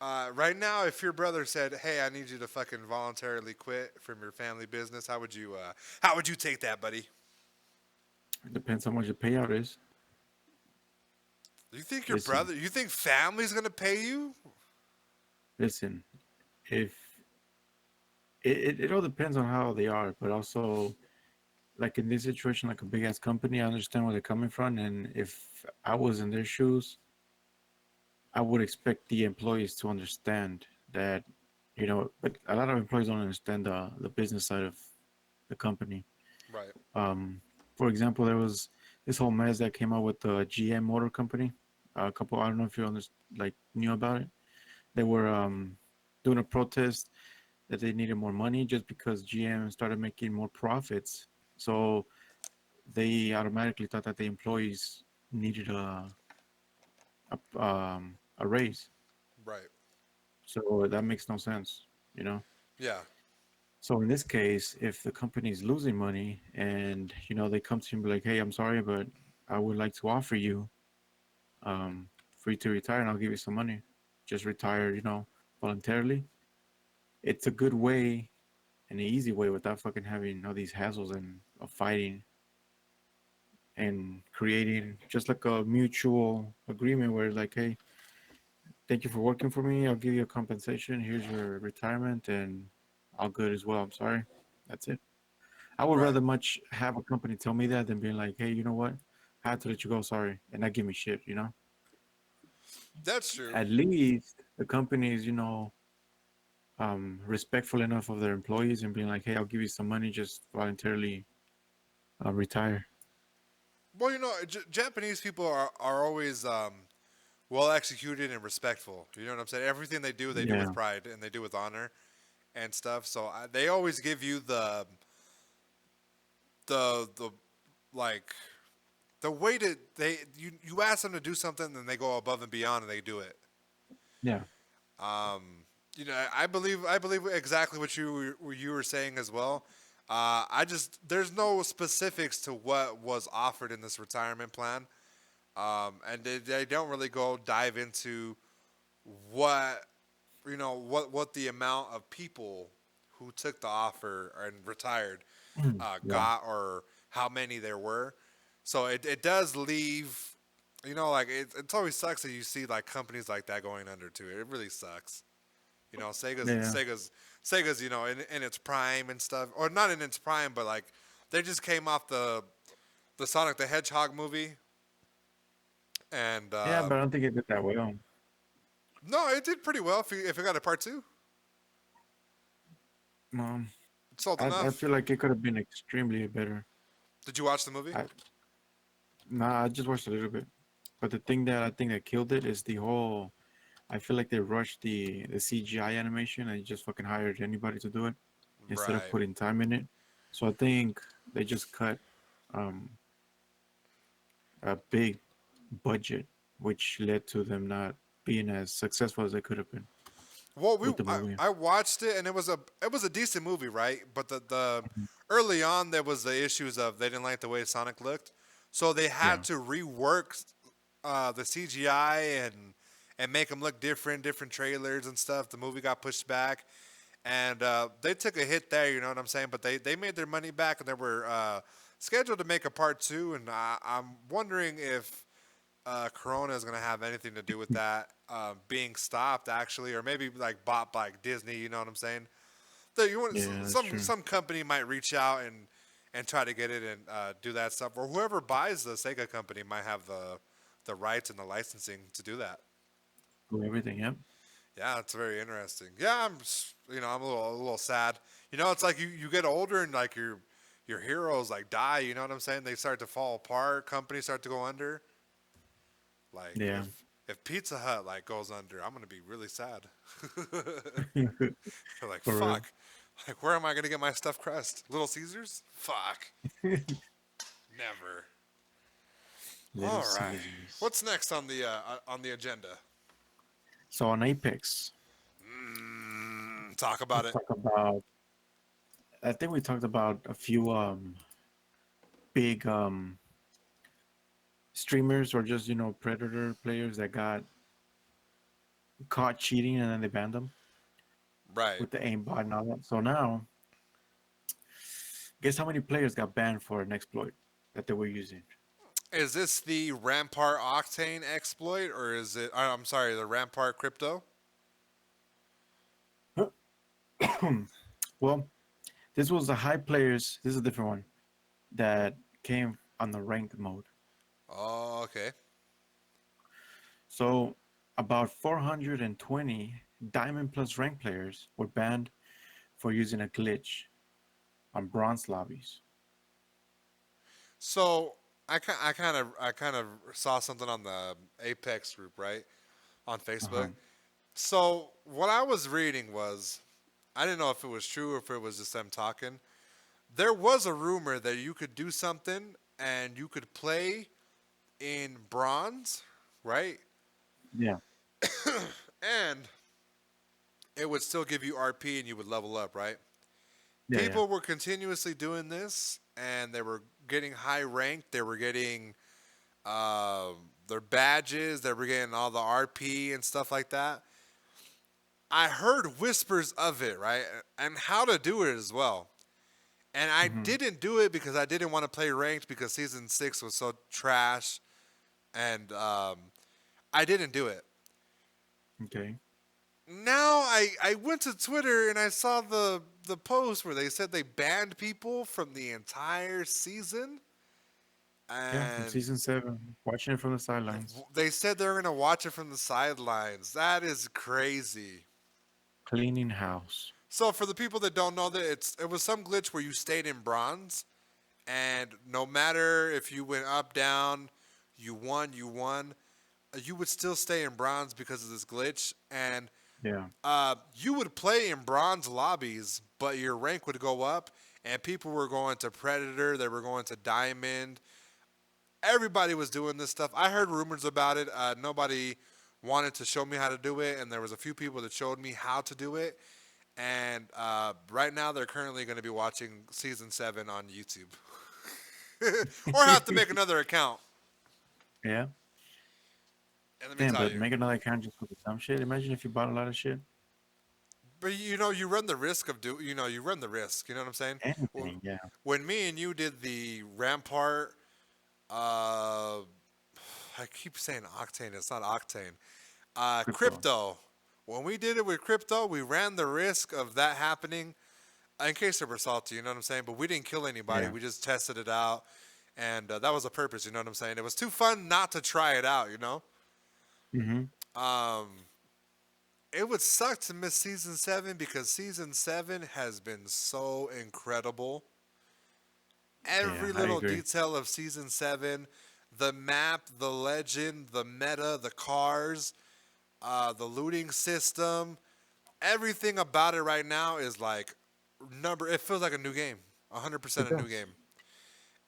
B: Right now, if your brother said, "Hey, I need you to fucking voluntarily quit from your family business," how would you take that, buddy?
C: It depends how much the payout is.
B: You think
C: Listen,
B: you think family's gonna pay you?
C: listen. If it all depends on how they are, but also like in this situation, like a big ass company, I understand where they're coming from, and if I was in their shoes, I would expect the employees to understand that, but a lot of employees don't understand the business side of the company.
B: Right.
C: Um, for example, there was this whole mess that came out with the GM Motor Company. A couple, I don't know if you like knew about it. They were doing a protest that they needed more money just because GM started making more profits. So they automatically thought that the employees needed a raise.
B: Right.
C: So that makes no sense, you know.
B: Yeah.
C: So in this case, if the company is losing money and they come to you and be like, "Hey, I'm sorry, but I would like to offer you for you to retire, and I'll give you some money. Just retire, voluntarily." It's a good way, an easy way, without fucking having all these hassles and of fighting and creating just like a mutual agreement where like, "Hey, thank you for working for me. I'll give you a compensation. Here's your retirement, and all good as well. I'm sorry." That's it. I would
B: Right.
C: rather much have a company tell me that than being like, "Hey, you know what? I had to let you go. Sorry," and not give me shit.
B: That's true.
C: At least the company is, respectful enough of their employees and being like, "Hey, I'll give you some money. Just voluntarily retire."
B: Well, Japanese people are always well executed and respectful. You know what I'm saying? Everything they do with
C: Yeah.
B: pride and they do with honor and stuff. So they always give you the like the way to you ask them to do something, then they go above and beyond and they do it.
C: Yeah.
B: I believe exactly what you were saying as well. I just there's no specifics to what was offered in this retirement plan, and they don't really go dive into what what the amount of people who took the offer and retired
C: Yeah.
B: got or how many there were. So it does leave, like it always sucks that you see like companies like that going under too. It really sucks. Sega's
C: Yeah.
B: Sega's Sega's in its prime and stuff, or not in its prime, but like they just came off the Sonic the Hedgehog movie, and
C: Yeah, but I don't think it did that well.
B: no, it did pretty well if it got a part two.
C: Um,
B: It sold
C: I
B: enough.
C: feel like it could have been extremely better.
B: Did you watch the movie?
C: I Nah, I just watched a little bit. But the thing that I think that killed it is the whole. I feel like they rushed the CGI animation and just fucking hired anybody to do it instead of
B: Right.
C: putting time in it. So I think they just cut. a big budget, which led to them not being as successful as they could have been
B: Well,
C: with the movie.
B: I watched it and it was a decent movie, right? But the early on there was the issues of they didn't like the way Sonic looked, so they
C: Yeah,
B: had to rework the CGI and make him look different, different trailers and stuff. The movie got pushed back, and they took a hit there. You know what I'm saying? But they made their money back, and they were scheduled to make a part two. And I'm wondering if Corona is going to have anything to do with that being stopped, actually, or maybe like bought by Disney. You know what I'm saying? You want
C: yeah, that's
B: some
C: true.
B: company might reach out and try to get it and do that stuff, or whoever buys the Sega company might have the rights and the licensing to do that.
C: Do everything. Yep.
B: Yeah, it's very interesting. Yeah, I'm a little sad. You know, it's like you get older and like your heroes like die. You know what I'm saying? They start to fall apart. Companies start to go under. Like
C: Yeah.
B: if Pizza Hut like goes under, I'm gonna be really sad. Like
C: For real.
B: fuck. Like where am I gonna get my stuffed crust? Little Caesars? Fuck. Never.
C: Little
B: All right.
C: Caesars.
B: What's next on the agenda?
C: So on Apex,
B: Talk about
C: let's
B: it.
C: talk about. I think we talked about a few big streamers or just predator players that got caught cheating and then they banned them
B: Right.
C: with the aimbot and all that. So now, guess how many players got banned for an exploit that they were using?
B: Is this the Rampart Octane exploit or is it? I'm sorry, the Rampart Crypto.
C: Well, this was the high players. This is a different one that came on the ranked mode.
B: Oh, okay.
C: So about 420 Diamond Plus rank players were banned for using a glitch on bronze lobbies.
B: So I kind of saw something on the Apex group, right, on
C: Uh-huh.
B: Facebook. So what I was reading was I didn't know if it was true or if it was just them talking. There was a rumor that you could do something and you could play in bronze, right?
C: Yeah.
B: And it would still give you RP and you would level up, right?
C: Yeah. Yeah.
B: People were continuously doing this and they were getting high ranked. They were getting their badges. They were getting all the RP and stuff like that. I heard whispers of it, right? And how to do it as well. And I
C: Hmm.
B: didn't do it because I didn't want to play ranked because season 6 was so trash. And I didn't do it.
C: Okay.
B: Now I went to Twitter and I saw the post where they said they banned people from the entire season.
C: Yeah, from
B: And
C: season 7, watching it from the sidelines,
B: they said they're going to watch it from the sidelines. That is crazy.
C: cleaning house.
B: So for the people that don't know that it was some glitch where you stayed in bronze and no matter if you went up down, you won, you would still stay in bronze because of this glitch and
C: Yeah.
B: you would play in bronze lobbies, but your rank would go up and people were going to predator, they were going to diamond. Everybody was doing this stuff. I heard rumors about it. Nobody wanted to show me how to do it, and there was a few people that showed me how to do it. And right now, they're currently going to be watching season 7 on YouTube, or have to make another account.
C: Yeah.
B: And let me
C: Damn,
B: tell
C: but
B: you,
C: make another account just for the dumb shit. Imagine if you bought a lot of shit.
B: but you run the risk of you run the risk. You know what I'm saying?
C: Anything. Yeah.
B: When me and you did the Rampart, uh, I keep saying Octane. It's not Octane.
C: Crypto.
B: Crypto. When we did it with crypto, we ran the risk of that happening in case they were salty, you know what I'm saying? But we didn't kill anybody.
C: Yeah.
B: We just tested it out. And that was the purpose, you know what I'm saying? It was too fun not to try it out, you know?
C: Mm-hmm.
B: Um, it would suck to miss season 7 because season 7 has been so incredible. Every
C: Yeah, I
B: little
C: agree.
B: detail of season 7, the map, the legend, the meta, the cars, the looting system, everything about it right now is like it feels like a new game,
C: It
B: 100% a new
C: does.
B: game.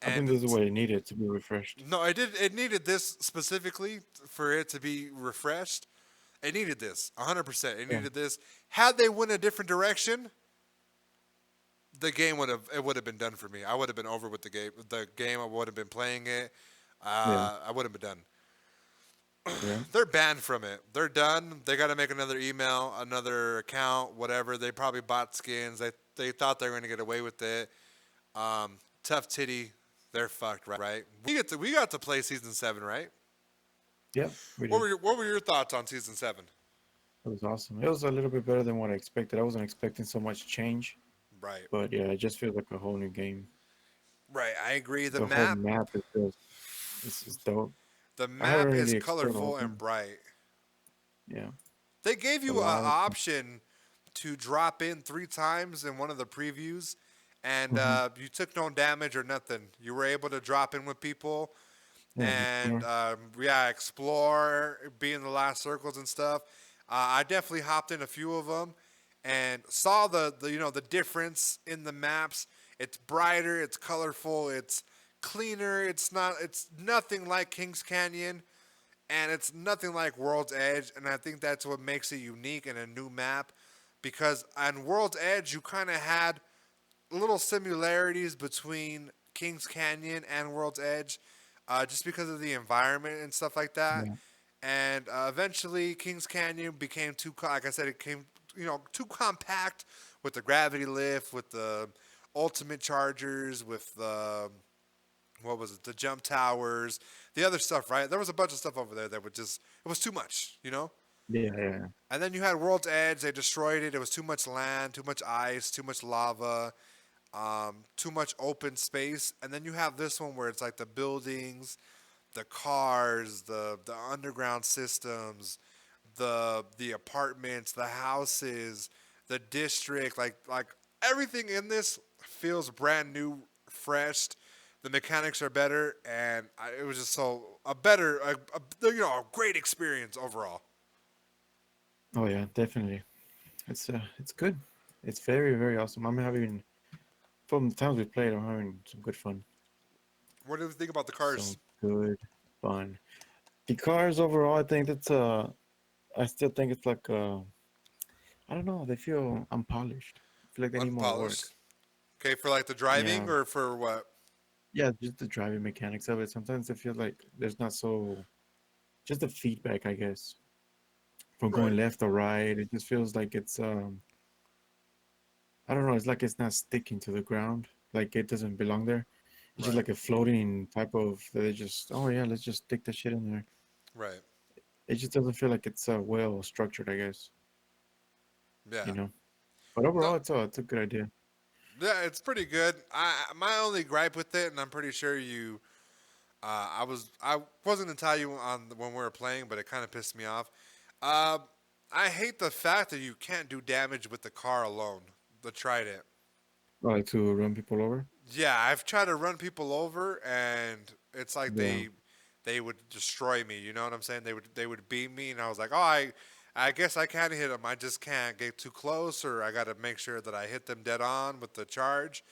C: I think
B: And
C: this is what it needed to be refreshed.
B: no, it did. It needed this specifically for it to be refreshed. It needed this 100%. It
C: Yeah.
B: needed this. Had they went a different direction, the game would have been done for me. I would have been over with the game. The game, I would have been playing it.
C: Yeah.
B: I would have been done.
C: Yeah.
B: They're banned from it. They're done. They got to make another email, another account, whatever. They probably bought skins. They thought they were going to get away with it. Tough Titty, they're fucked, right? We got to play season 7, right?
C: Yeah. We
B: What
C: did.
B: were your thoughts on season 7?
C: It was awesome. It was a little bit better than what I expected. I wasn't expecting so much change,
B: Right.
C: but yeah, it just feels like a whole new game.
B: Right. I agree. The
C: The whole
B: map
C: map is just it's dope.
B: the
C: I haven't
B: map is
C: really explored the whole
B: colorful and
C: thing.
B: bright.
C: Yeah.
B: They gave
C: A
B: you an
C: lot of
B: option to drop in 3 times in one of the previews, and
C: Mhm.
B: you took no damage or nothing. You were able to drop in with people
C: Yeah.
B: and
C: Explore.
B: yeah, explore, be in the last circles and stuff. I definitely hopped in a few of them and saw the difference in the maps. It's brighter, it's colorful, it's cleaner. It's nothing like Kings Canyon, and it's nothing like World's Edge. And I think that's what makes it unique and a new map, because on World's Edge you kind of had little similarities between Kings Canyon and World's Edge, just because of the environment and stuff like that.
C: Yeah.
B: And eventually, Kings Canyon became like I said, it came too compact with the gravity lift, with the ultimate chargers, with the what was it, the jump towers, the other stuff. Right, there was a bunch of stuff over there that would just it was too much.
C: Yeah. Yeah.
B: And then you had World's Edge. They destroyed it. It was too much land, too much ice, too much lava, too much open space. And then you have this one where it's like the buildings, the cars, the underground systems, the apartments, the houses, the district. Like everything in this feels brand new, fresh. The mechanics are better, and it was just a great experience overall.
C: Oh yeah, definitely. It's good. It's very very awesome. I'm having from the times we played, I'm having some good fun.
B: What do you think about the
C: Some
B: cars?
C: good fun. The cars overall, I think that's I still think it's like I don't know. They feel unpolished. I feel like they need more work.
B: Unpolished. Okay, for like the driving
C: Yeah,
B: or for what?
C: yeah. Just the driving mechanics of it. Sometimes I feel like there's not so just the feedback, I guess, from
B: Right.
C: going left or right. It just feels like it's I don't know. It's like it's not sticking to the ground. Like it doesn't belong there. It's just
B: Right.
C: like a floating type of. They just oh yeah, let's just stick that shit in there.
B: Right.
C: It just doesn't feel like it's well structured. I guess
B: Yeah.
C: you know. But
B: No.
C: overall, it's a good idea.
B: Yeah, it's pretty good. My only gripe with it, and I'm pretty sure I wasn't gonna tell you when we were playing, but it kind of pissed me off. Uh, I hate the fact that you can't do damage with the car alone. The Trident.
C: Like to run people over.
B: Yeah, I've tried to run people over, and it's like
C: Yeah,
B: they would destroy me. You know what I'm saying? They would beat me, and I was like, oh, I guess I can hit them. I just can't get too close, or I got to make sure that I hit them dead on with the charge.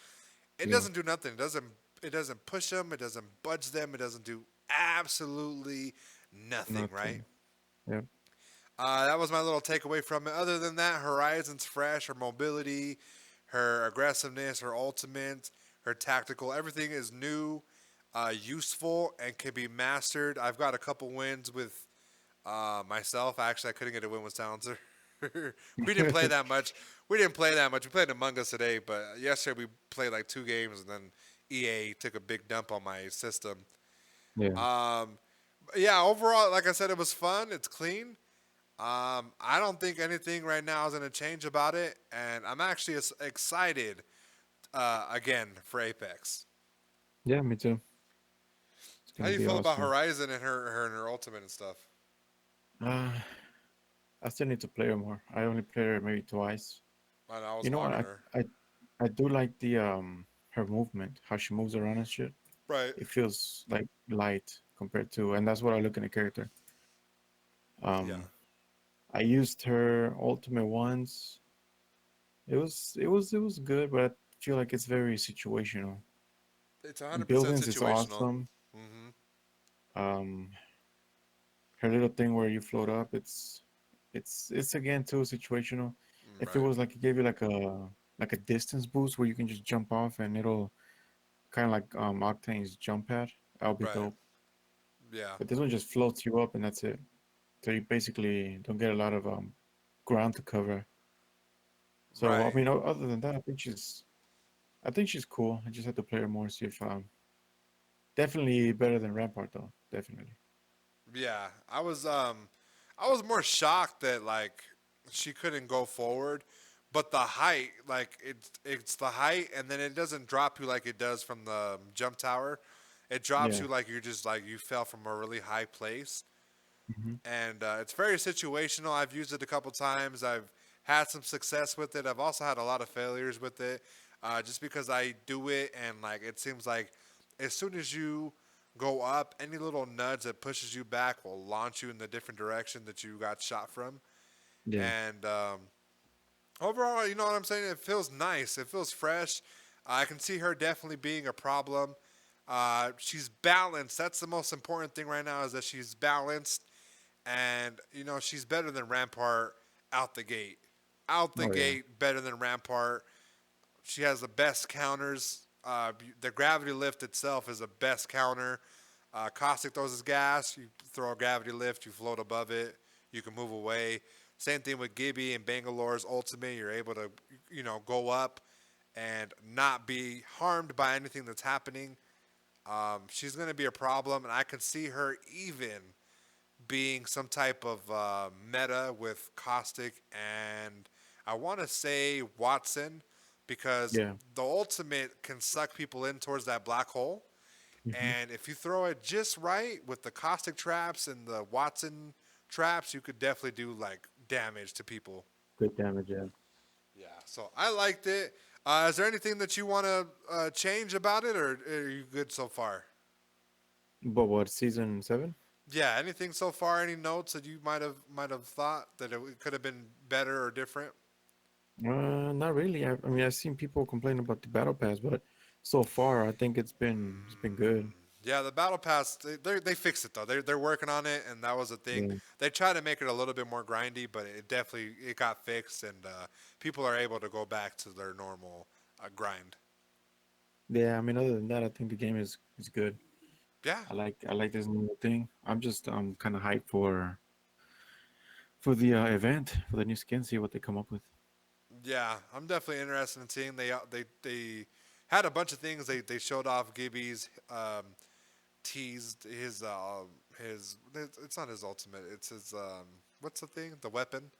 B: It
C: yeah,
B: doesn't do nothing. It doesn't push them. It doesn't budge them. It doesn't do absolutely nothing. Right?
C: nothing. Yeah,
B: That was my little takeaway from it. Other than that, Horizon's fresh. Her mobility, her aggressiveness, her ultimate, her tactical, everything is new, useful, and can be mastered. I've got a couple wins with myself. Actually, I couldn't get a win with Silencer. We didn't play that much. We didn't play that much. We played Among Us today, but yesterday we played like 2 games, and then EA took a big dump on my system.
C: yeah.
B: Um, yeah, overall, like I said, it was fun. It's clean. I don't think anything right now is going to change about it, and I'm actually excited again for Apex.
C: Yeah, me too. It's
B: How
C: gonna
B: do you
C: be
B: feel about
C: awesome.
B: Horizon and her ultimate and stuff?
C: Uh, I still need to play her more. I only played her maybe twice.
B: I know, I was
C: You know what?
B: hogging her.
C: I do like the her movement, how she moves around and shit.
B: Right.
C: It feels like light compared to, and that's what I look in a character.
B: Yeah.
C: Um, I used her ultimate once. It was good, but I feel like it's very situational.
B: It's 100%
C: Buildings is
B: situational.
C: awesome.
B: Hmm.
C: Um, her little thing where you float up, it's again too situational. If it
B: Right.
C: was like it gave you like a distance boost where you can just jump off and it'll kind of like Octane's jump pad, that'll be
B: Right.
C: dope.
B: Yeah.
C: But this one just floats you up and that's it. So you basically don't get a lot of ground to cover. So I
B: Right.
C: mean, other than that, I think she's cool. I just have to play her more, see if definitely better than Rampart though. Definitely.
B: Yeah. I was more shocked that like she couldn't go forward, but the height, like it's the height, and then it doesn't drop you like it does from the jump tower. It drops
C: Yeah.
B: you like you're just like you fell from a really high place,
C: Hmm.
B: and it's very situational. I've used it a couple times. I've had some success with it. I've also had a lot of failures with it, just because I do it and like it seems like as soon as you go up, any little nudge that pushes you back will launch you in the different direction that you got shot from.
C: Yeah.
B: And overall, you know what I'm saying? It feels nice. It feels fresh. I can see her definitely being a problem. She's balanced. That's the most important thing right now is that she's balanced, and you know she's better than Rampart out the gate. Out the
C: Oh yeah.
B: gate, better than Rampart. She has the best counters. The gravity lift itself is the best counter. Caustic throws his gas. You throw a gravity lift. You float above it. You can move away. Same thing with Gibby and Bangalore's ultimate. You're able to, you know, go up and not be harmed by anything that's happening. She's going to be a problem, and I can see her even being some type of meta with Caustic and I want to say Watson because
C: Yeah.
B: the ultimate can suck people in towards that black hole.
C: Hmm.
B: And if you throw it just right with the Caustic traps and the Watson traps, you could definitely do like damage to people.
C: Good damage. Yeah.
B: Yeah, so I liked it. Is there anything that you want to change about it, or are you good so far?
C: But what, season 7?
B: Yeah, anything so far? Any notes that you might have thought that it could have been better or different?
C: Not really. I mean, I've seen people complain about the battle pass, but so far I think it's been good.
B: Yeah, the battle pass they fixed it though. They're working on it, and that was the thing.
C: Yeah.
B: They tried to make it a little bit more grindy, but it definitely it got fixed, and people are able to go back to their normal grind.
C: Yeah. I mean, other than that, I think the game is good.
B: Yeah,
C: I like this new thing. I'm just kind of hyped for the event for the new skin. See what they come up with.
B: yeah, I'm definitely interested in seeing they had a bunch of things. They showed off Gibby's teased his it's not his ultimate. It's his what's the thing? The weapon.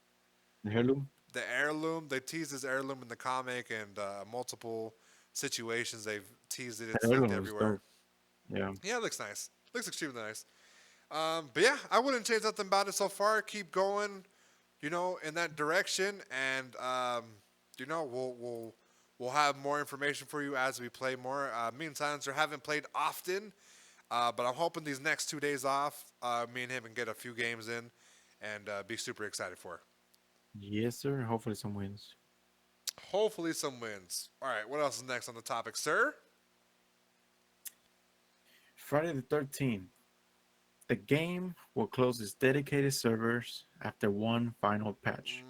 C: The heirloom.
B: The heirloom. They teased his heirloom in the comic and multiple situations. They've teased it.
C: The
B: It's leaked
C: heirloom was
B: everywhere.
C: dope. Yeah.
B: Yeah, it looks nice. Looks extremely nice. But yeah, I wouldn't change nothing about it so far. Keep going, you know, in that direction, and you know, we'll have more information for you as we play more. Me and Silencer haven't played often, but I'm hoping these next 2 days off, me and him can get a few games in, and be super excited for.
C: Yes, sir. Hopefully some wins.
B: Hopefully, some wins. All right, what else is next on the topic, sir?
C: Friday the 13th. The game will close its dedicated servers after one final patch.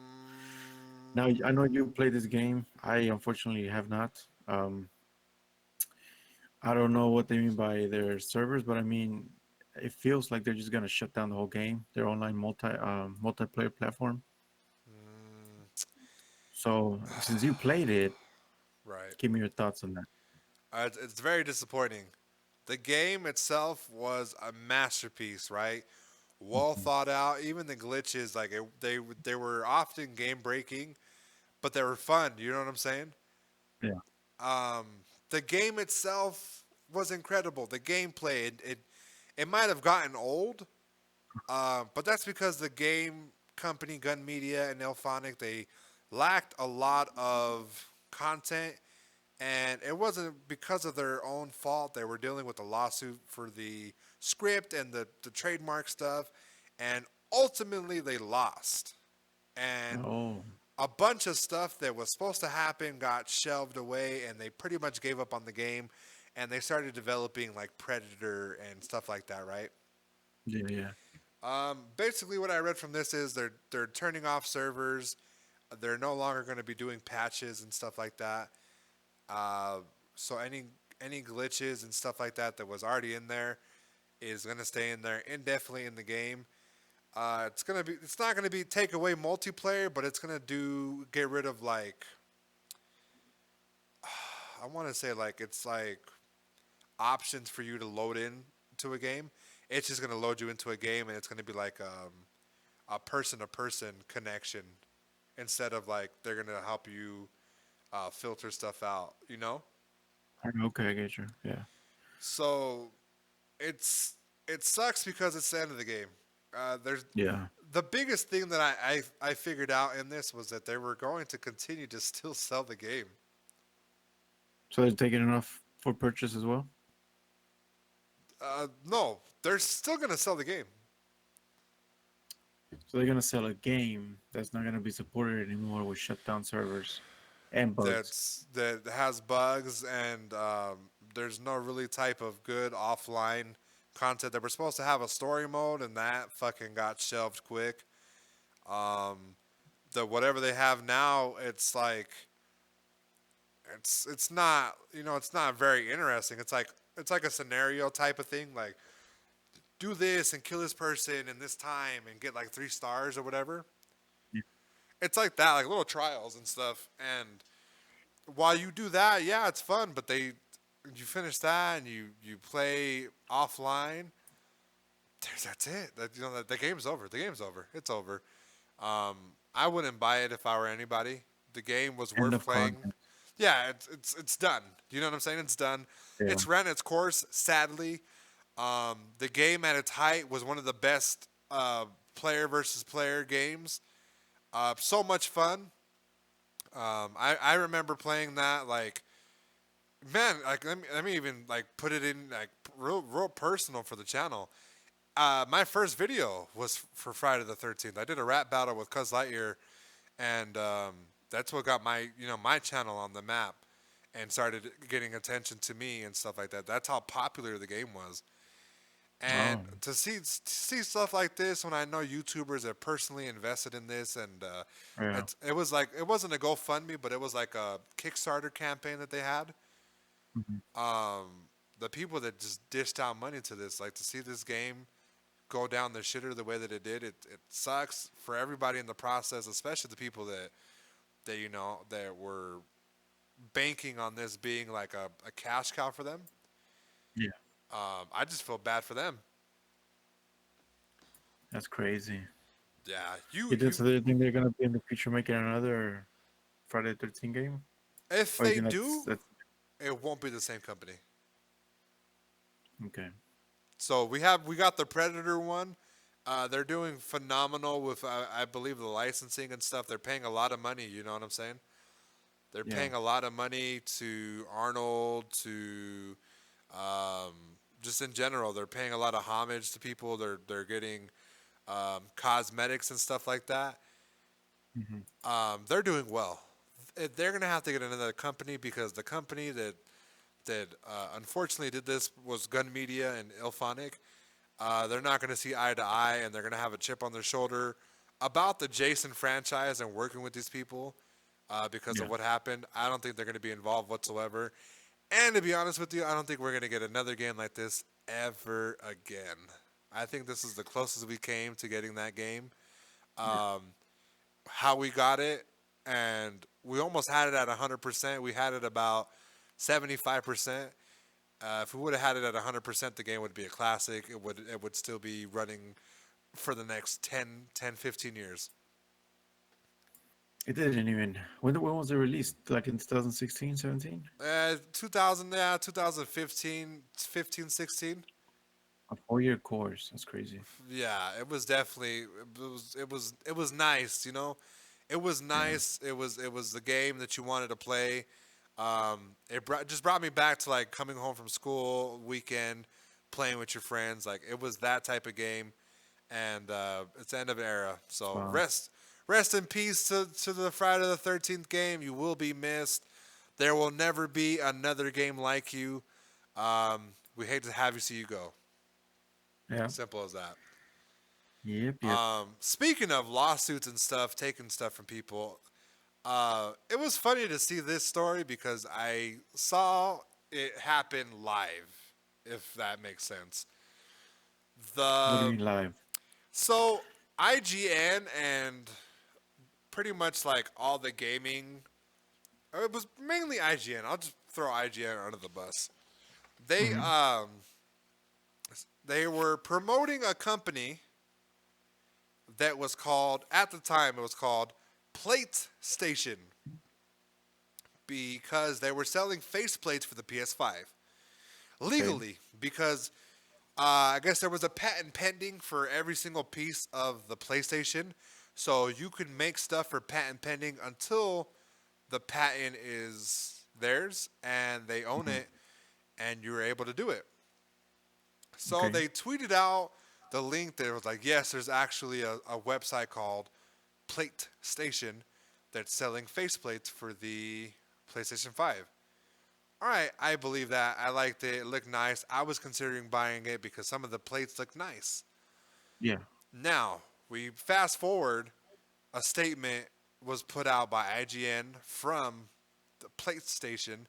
C: Now, I know you played this game. I unfortunately have not. I don't know what they mean by their servers, but I mean, it feels like they're just gonna shut down the whole game, their online multiplayer platform. So, since you played it,
B: Right.
C: give me your thoughts on that.
B: It's very disappointing. The game itself was a masterpiece, right? Well
C: Mhm.
B: thought out. Even the glitches, like they were often game breaking, but they were fun. You know what I'm saying?
C: Yeah.
B: Um, the game itself was incredible. The gameplay, it might have gotten old, but that's because the game company, Gun Media and Elphonic, they lacked a lot of content, and it wasn't because of their own fault. They were dealing with a lawsuit for the script and the trademark stuff, and ultimately they lost. And
C: Oh,
B: a bunch of stuff that was supposed to happen got shelved away, and they pretty much gave up on the game. and they started developing like Predator and stuff like that, right?
C: Yeah, yeah.
B: Basically, what I read from this is they're turning off servers. They're no longer going to be doing patches and stuff like that. Uh, so any glitches and stuff like that that was already in there is going to stay in there indefinitely in the game. It's not gonna be take away multiplayer, but it's gonna get rid of like I want to say like it's like options for you to load in to a game. It's just gonna load you into a game, and it's gonna be like a person to person connection instead of like they're gonna help you filter stuff out. You know,
C: Okay, I get you. Yeah.
B: so it sucks because it's the end of the game. There's
C: Yeah.
B: the biggest thing that I figured out in this was that they were going to continue to still sell the game.
C: So they're taking it off for purchase as well?
B: No, they're still gonna sell the game.
C: So they're gonna sell a game that's not gonna be supported anymore with shut down servers and bugs.
B: That has bugs and there's no really type of good offline content. They were supposed to have a story mode, and that fucking got shelved quick. The whatever they have now, it's like it's not it's not very interesting. It's like a scenario type of thing, like do this and kill this person in this time and get like 3 stars or whatever.
C: Yeah.
B: It's like that, like little trials and stuff. And while you do that, yeah, it's fun. But you finish that and you play offline. That's it. The game's over. The game's over. It's over. I wouldn't buy it if I were anybody. The game was
C: End
B: worth
C: of
B: playing.
C: content.
B: Yeah, it's done. You know what I'm saying? It's done.
C: Yeah.
B: It's ran its course. Sadly, the game at its height was one of the best player versus player games. So much fun. I remember playing that like, man, like let me even like put it in like real personal for the channel. My first video was for Friday the 13th. I did a rap battle with Cuz Lightyear, and that's what got my channel on the map and started getting attention to me and stuff like that. That's how popular the game was. And
C: Oh.
B: to see stuff like this when I know YouTubers are personally invested in this, and
C: Yeah.
B: it was like it wasn't a GoFundMe, but it was like a Kickstarter campaign that they had.
C: Mhm.
B: The people that just dished out money to this, like to see this game go down the shitter the way that it did, it sucks for everybody in the process, especially the people that that were banking on this being like a cash cow for them.
C: Yeah.
B: I just feel bad for them.
C: That's crazy.
B: Yeah,
C: So they think they're gonna be in the future making another Friday the 13th game?
B: if
C: Or you
B: they
C: think
B: do,
C: that's
B: it won't be the same company.
C: okay.
B: So we got the Predator one. They're doing phenomenal with I believe the licensing and stuff. They're paying a lot of money. You know what I'm saying? They're
C: Yeah.
B: paying a lot of money to Arnold, to just in general. They're paying a lot of homage to people. They're getting cosmetics and stuff like that. They're doing well. They're gonna have to get another company because the company that unfortunately did this was Gun Media and Ilphonic. They're not going to see eye to eye, and they're going to have a chip on their shoulder about the Jason franchise and working with these people because
C: Yeah.
B: of what happened. I don't think they're going to be involved whatsoever. And to be honest with you, I don't think we're going to get another game like this ever again. I think this is the closest we came to getting that game. How we got it, and we almost had it at 100%. We had it about 75%. If we would have had it at 100%, the game would be a classic. It would still be running for the next 10, 15 years.
C: It didn't even. When was it released? Like in 2016, 17?
B: 2000, yeah, 2015, 15, 16.
C: A 4-year course. That's crazy.
B: Yeah, it was definitely it was nice, It was nice. It was the game that you wanted to play. Just brought me back to like coming home from school weekend, playing with your friends. Like it was that type of game, and it's the end of an era. So
C: Wow.
B: rest in peace to the Friday the 13th game. You will be missed. There will never be another game like you. We hate to have you see you go.
C: Yeah.
B: Simple as that.
C: Yep.
B: Speaking of lawsuits and stuff, taking stuff from people, it was funny to see this story because I saw it happen live, if that makes sense.
C: What do
B: The
C: you mean live?
B: so IGN and pretty much like all the gaming, it was mainly IGN. I'll just throw IGN under the bus. They
C: Mm-hmm.
B: um they were promoting a company that was called, at the time it was called Plate Station, because they were selling faceplates for the PS5
C: Okay.
B: legally, because I guess there was a patent pending for every single piece of the PlayStation, so you could make stuff for patent pending until the patent is theirs and they own
C: Mm-hmm.
B: it, and you're able to do it. So
C: Okay.
B: they tweeted out the link that was like, yes, there's actually a website called Plate Station that's selling faceplates for the PlayStation 5. All right, I believe that. I liked it. It looked nice. I was considering buying it because some of the plates look nice.
C: Yeah.
B: Now, we fast forward, a statement was put out by IGN from the Plate Station,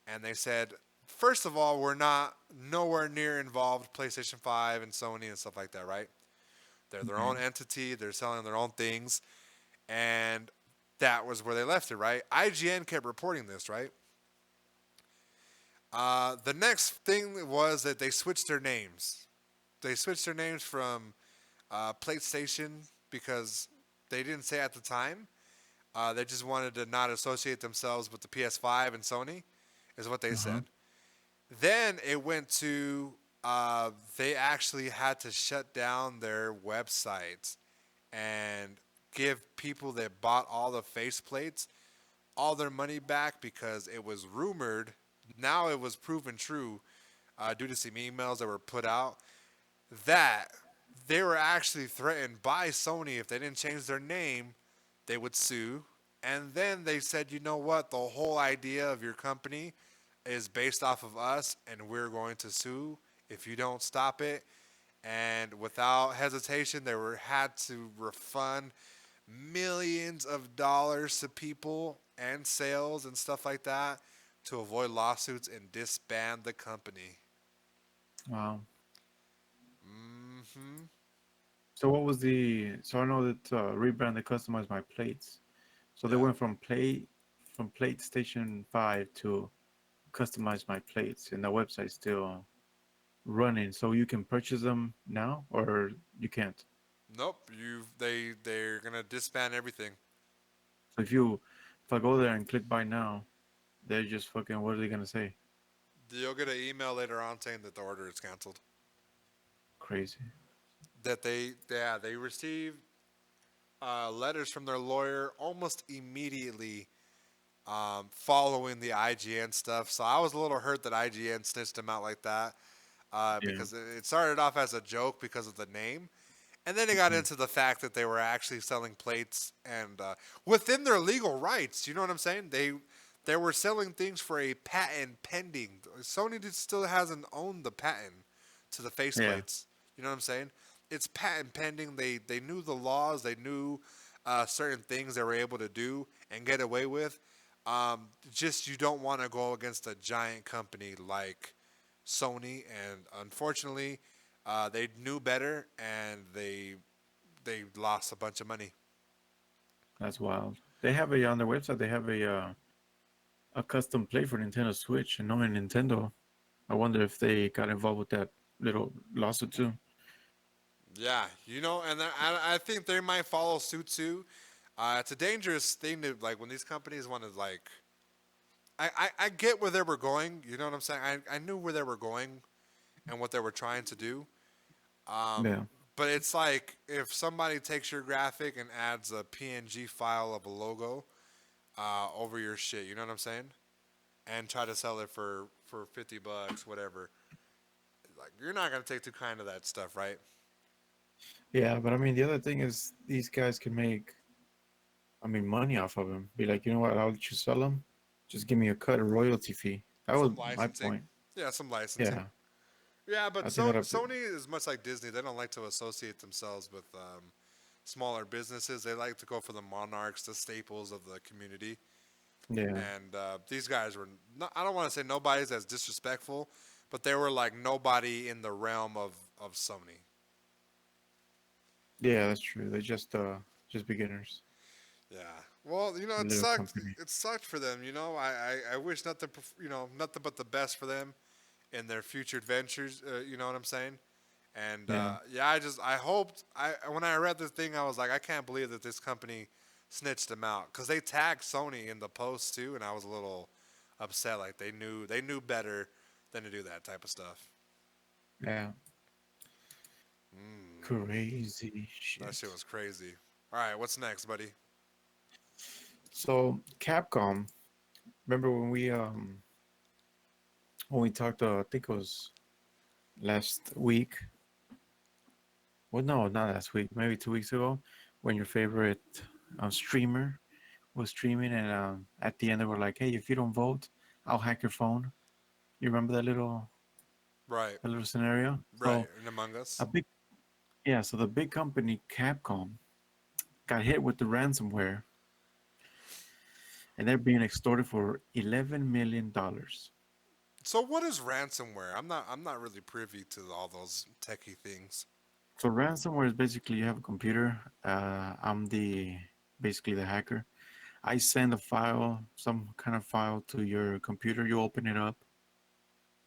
B: and they said, first of all, we're not nowhere near involved PlayStation 5 and Sony and stuff like that, right? They're their
C: Okay.
B: own entity, they're selling their own things, and that was where they left it, right? IGN kept reporting this, right? The next thing was that they switched their names. They switched their names from PlayStation because they didn't say at the time. They just wanted to not associate themselves with the PS5 and Sony, is what they
C: Uh-huh.
B: said. Then it went to they actually had to shut down their websites and give people that bought all the faceplates all their money back because it was rumored. Now it was proven true due to some emails that were put out that they were actually threatened by Sony if they didn't change their name, they would sue. And then they said, you know what? The whole idea of your company is based off of us, and we're going to sue if you don't stop it. And without hesitation, they were had to refund millions of dollars to people and sales and stuff like that to avoid lawsuits and disband the company.
C: Wow.
B: Hmm.
C: So what was the? So I know that rebrand they customized my plates. So they
B: Yeah.
C: went from Plate Station 5 to customize my plates, and the website's still running. So you can purchase them now, or you can't.
B: Nope. They're gonna disband everything.
C: So if I go there and click buy now, they're just fucking. What are they gonna say?
B: You'll get an email later on saying that the order is canceled.
C: Crazy.
B: That they received letters from their lawyer almost immediately following the IGN stuff. So I was a little hurt that IGN snitched them out like that
C: Yeah.
B: because it started off as a joke because of the name. And then it got
C: Mhm.
B: into the fact that they were actually selling plates and within their legal rights. You know what I'm saying? They were selling things for a patent pending. Sony still hasn't owned the patent to the
C: Yeah.
B: faceplates. You know what I'm saying? It's patent pending. They knew the laws. They knew certain things they were able to do and get away with. Just you don't want to go against a giant company like Sony, and unfortunately, they knew better and they lost a bunch of money.
C: That's wild. They have a on their website. They have a custom plate for Nintendo Switch, and knowing Nintendo, I wonder if they got involved with that little lawsuit too.
B: Yeah, you know, and I think they might follow suit too. It's a dangerous thing to like when these companies want to like. I get where they were going. You know what I'm saying? I knew where they were going and what they were trying to do.
C: Yeah.
B: But it's like if somebody takes your graphic and adds a PNG file of a logo over your shit. You know what I'm saying? And try to sell it for $50, whatever. Like you're not gonna take too kind of that stuff, right?
C: Yeah, but I mean, the other thing is these guys can make, I mean, money off of them. Be like, you know what? I'll let you sell them. Just give me a cut, a royalty fee. That was
B: Some
C: my
B: licensing.
C: point.
B: Yeah, some licensing.
C: Yeah,
B: Yeah, but
C: I think that
B: Sony is much like Disney. They don't like to associate themselves with smaller businesses. They like to go for the monarchs, the staples of the community.
C: yeah,
B: And these guys were, I don't want to say nobody's as disrespectful, but they were like nobody in the realm of Sony.
C: yeah. That's true. They're just beginners,
B: Yeah. Well, you know,
C: little company.
B: it sucked for them. You know, I wish nothing, nothing but the best for them in their future adventures. You know what I'm saying? And
C: Yeah,
B: yeah, I hoped, when I read the thing, I was like, I can't believe that this company snitched them out because they tagged Sony in the post too, and I was a little upset. Like they knew better than to do that type of stuff.
C: yeah.
B: Mm,
C: Crazy
B: that
C: shit.
B: shit was crazy. All right, what's next, buddy?
C: So Capcom, remember when we talked? I think it was last week. Well, no, not last week. Maybe 2 weeks ago, when your favorite streamer was streaming, and at the end they were like, "Hey, if you don't vote, I'll hack your phone." You remember
B: Right,
C: that little scenario?
B: right,
C: So
B: in Among
C: a
B: Us.
C: big yeah, so the big company Capcom got hit with the ransomware, and they're being extorted for $11 million.
B: So what is ransomware? I'm not really privy to all those techie things.
C: So ransomware is basically you have a computer. I'm the basically the hacker. I send a file, some kind of file to your computer. You open it up,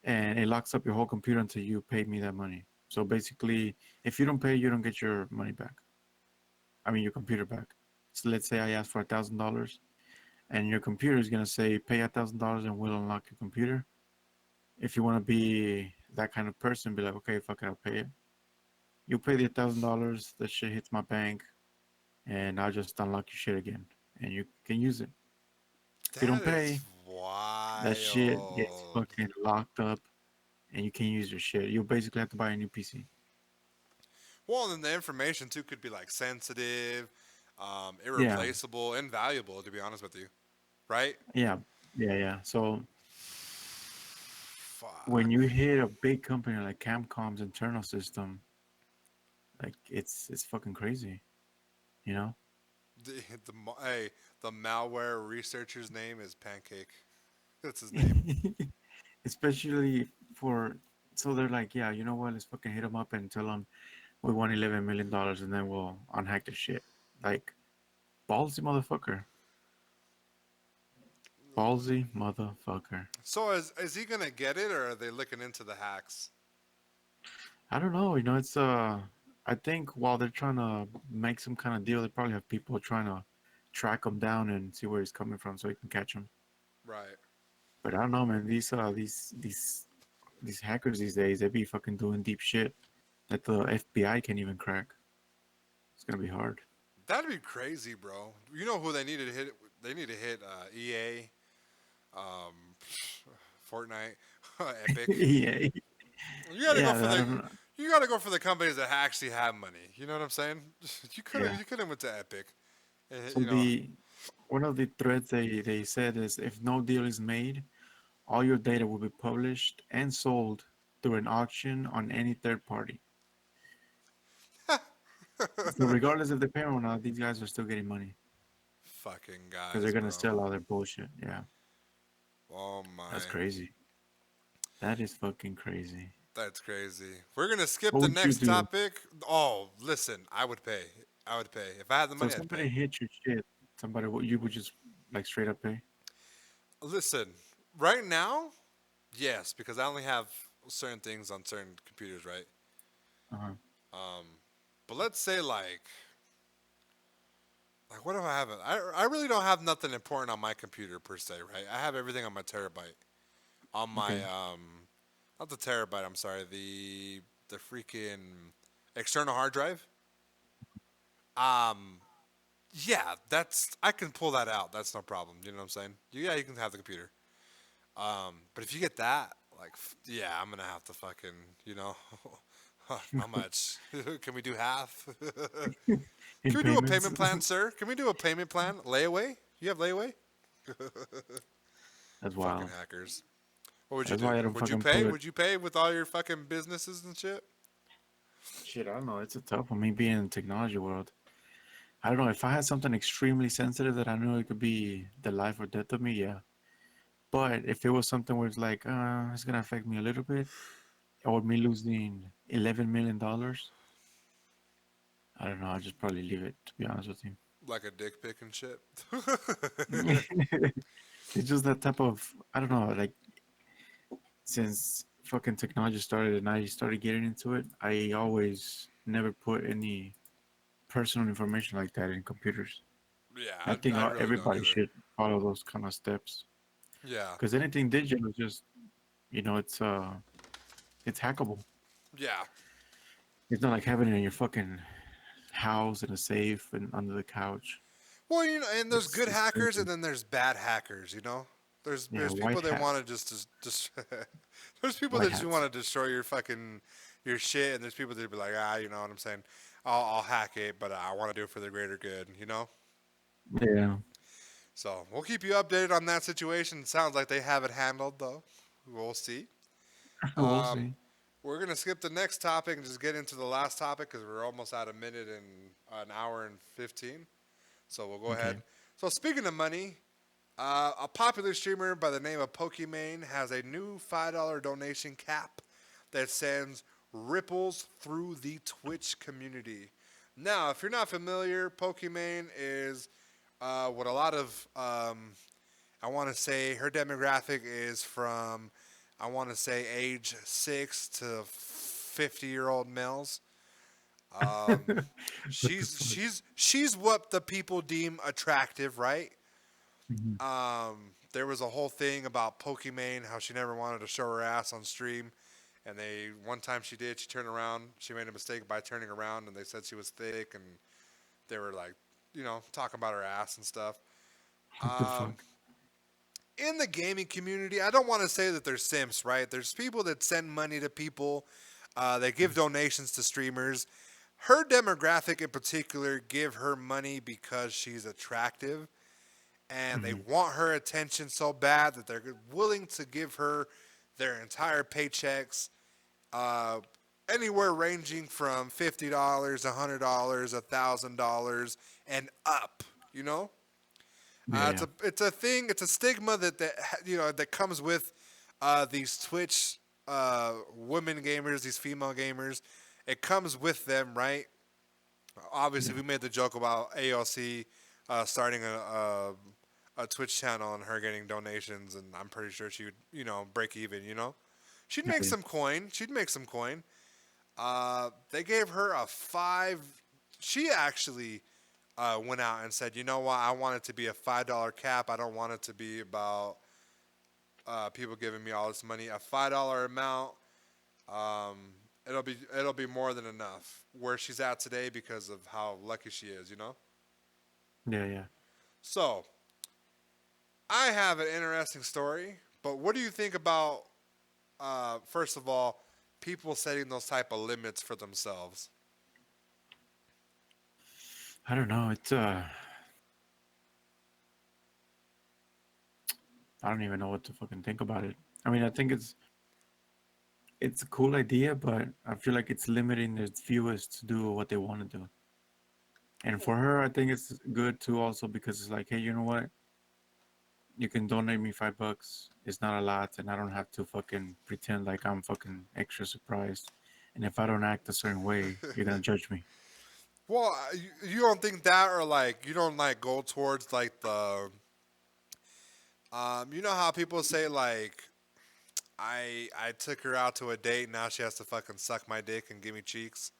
C: and it locks up your whole computer until you pay me that money. So basically, if you don't pay, you don't get your money back. I mean, your computer back. So let's say I ask for $1,000, and your computer is gonna say pay $1,000, and we'll unlock your computer. If you want to be that kind of person, be like, okay, fuck it, I'll pay it. You pay the $1,000, the shit hits my bank, and I'll just unlock your shit again, and you can use it. If you
B: That
C: don't
B: is
C: pay, that shit gets
B: wild.
C: fucking locked up, and you can't use your shit. You basically have to buy a new PC.
B: Well, and then the information too could be like sensitive,
C: Yeah,
B: irreplaceable, invaluable. To be honest with you, right?
C: yeah, yeah. So when
B: Fuck.
C: you hit a big company like Camcom's internal system, like it's fucking crazy, you know?
B: Hey, the malware researcher's name is Pancake. That's his name.
C: Especially for so they're like, yeah, you know what? Let's fucking hit them up and tell them we want $11 million, and then we'll unhack the shit. Like ballsy motherfucker, ballsy motherfucker.
B: So is he gonna get it, or are they looking into the hacks?
C: I don't know. You know, it's I think while they're trying to make some kind of deal, they probably have people trying to track him down and see where he's coming from so he can catch him.
B: Right.
C: But I don't know, man. These hackers these days, they be fucking doing deep shit that the FBI can't even crack. It's gonna be hard.
B: That'd be crazy, bro. You know who they need to hit? They need to hit EA, um, Fortnite, Epic.
C: Yeah,
B: You gotta go
C: yeah.
B: for
C: I don't
B: the
C: know.
B: you gotta go for the companies that actually have money. You know what I'm saying?
C: Yeah.
B: You could have went to Epic.
C: So
B: You know,
C: the one of the threads they said is if no deal is made, all your data will be published and sold through an auction on any third party. So regardless if they pay or not, these guys are still getting money
B: fucking
C: because they're
B: guys,
C: gonna
B: bro.
C: sell all their bullshit. Yeah,
B: Oh
C: that's
B: my,
C: crazy. That is fucking crazy.
B: that's crazy. We're gonna skip
C: What
B: the
C: would you
B: next
C: do?
B: topic. Oh, listen, I would pay. I would pay if I had the
C: So
B: money.
C: if
B: I'd pay.
C: somebody hit your shit, somebody what you would just like straight up pay?
B: Listen, right now, yes, because I only have certain things on certain computers, right?
C: Uh-huh.
B: Um, but let's say like what do I have? I really don't have nothing important on my computer per se, right? I have everything on my terabyte. On my
C: Okay.
B: not the terabyte. I'm sorry, the freaking external hard drive. Um, yeah, that's I can pull that out. That's no problem. You know what I'm saying? Yeah, you can have the computer. But if you get that, like, yeah, I'm gonna have to fucking, you know, how much? Can we do half?
C: In
B: Can we do a
C: payments
B: payment plan, sir? Can we do a payment plan? Layaway? You have layaway?
C: as
B: Fucking
C: well.
B: hackers. What would you
C: That's
B: do?
C: why I don't
B: Would you
C: fucking
B: pay?
C: put
B: Would you pay with all your fucking businesses and shit?
C: shit. I don't know. It's a tough one. Me being in the technology world. I don't know. If I had something extremely sensitive that I knew it could be the life or death of me, yeah. But if it was something where it's like, it's gonna affect me a little bit, or me losing $11 million, I don't know. I'll just probably leave it. To be honest with you.
B: Like a dick pic and shit.
C: It's just that type of, I don't know, like since fucking technology started and I started getting into it, I always never put any personal information like that in computers.
B: Yeah,
C: I think
B: I really don't
C: everybody
B: either.
C: should follow those kind of steps
B: Yeah,
C: because anything digital is just, it's hackable.
B: yeah.
C: It's not like having it in your fucking house in a safe and under the couch.
B: Well, and there's good
C: It's
B: hackers and
C: crazy.
B: then there's bad hackers. There's
C: Yeah,
B: there's
C: white
B: people that
C: hat,
B: want to just there's people
C: white
B: that just
C: hats.
B: want to destroy your shit, and there's people that be like, you know what I'm saying? I'll hack it, but I want to do it for the greater good, you know.
C: Yeah,
B: So we'll keep you updated on that situation. Sounds like they have it handled, though. We'll see.
C: we'll
B: Um,
C: see.
B: we're gonna skip the next topic and just get into the last topic because we're almost at a minute and an hour and 15. So we'll go ahead.
C: Okay.
B: So speaking of money, a popular streamer by the name of Pokimane has a new $5 donation cap that sends ripples through the Twitch community. Now, if you're not familiar, Pokimane is what a lot of I want to say her demographic is from I want to say age 6 to 50-year-old males. Um,
C: What the fuck?
B: she's what the people deem attractive, right?
C: Mhm.
B: There was a whole thing about Pokimane, how she never wanted to show her ass on stream, and they one time she did. She turned around. She made a mistake by turning around, and they said she was thick, and they were like, talking about her ass and stuff.
C: What the
B: Um,
C: fuck?
B: in the gaming community, I don't want to say that there's simps, right? There's people that send money to people. They give donations to streamers. Her demographic in particular give her money because she's attractive and they
C: Mhm.
B: want her attention so bad that they're willing to give her their entire paychecks, uh, anywhere ranging from $50, $100, $1,000, and up. You know,
C: Yeah.
B: it's a thing. It's a stigma that comes with these Twitch women gamers, these female gamers. It comes with them, right? Obviously,
C: Yeah.
B: we made the joke about ALC starting a Twitch channel and her getting donations, and I'm pretty sure she would, break even. She'd
C: Yeah.
B: make
C: Yeah.
B: some coin. She'd make some coin. They gave her a five. She actually went out and said, "You know what? I want it to be a $5 cap. I don't want it to be about people giving me all this money. A $5 amount. Um, it'll be more than enough where she's at today because of how lucky she is.
C: Yeah. Yeah.
B: So I have an interesting story, but what do you think about first of all, people setting those type of limits for themselves?
C: I don't know. I don't even know what to fucking think about it. I mean, I think it's a cool idea, but I feel like it's limiting the viewers to do what they want to do. And for her, I think it's good too, also because it's like, hey, you know what? You can donate me $5. It's not a lot, and I don't have to fucking pretend like I'm fucking extra surprised. And if I don't act a certain way, you're gonna judge me.
B: Well, you don't think that, or like you don't like go towards like you know how people say like I took her out to a date, now she has to fucking suck my dick and give me cheeks.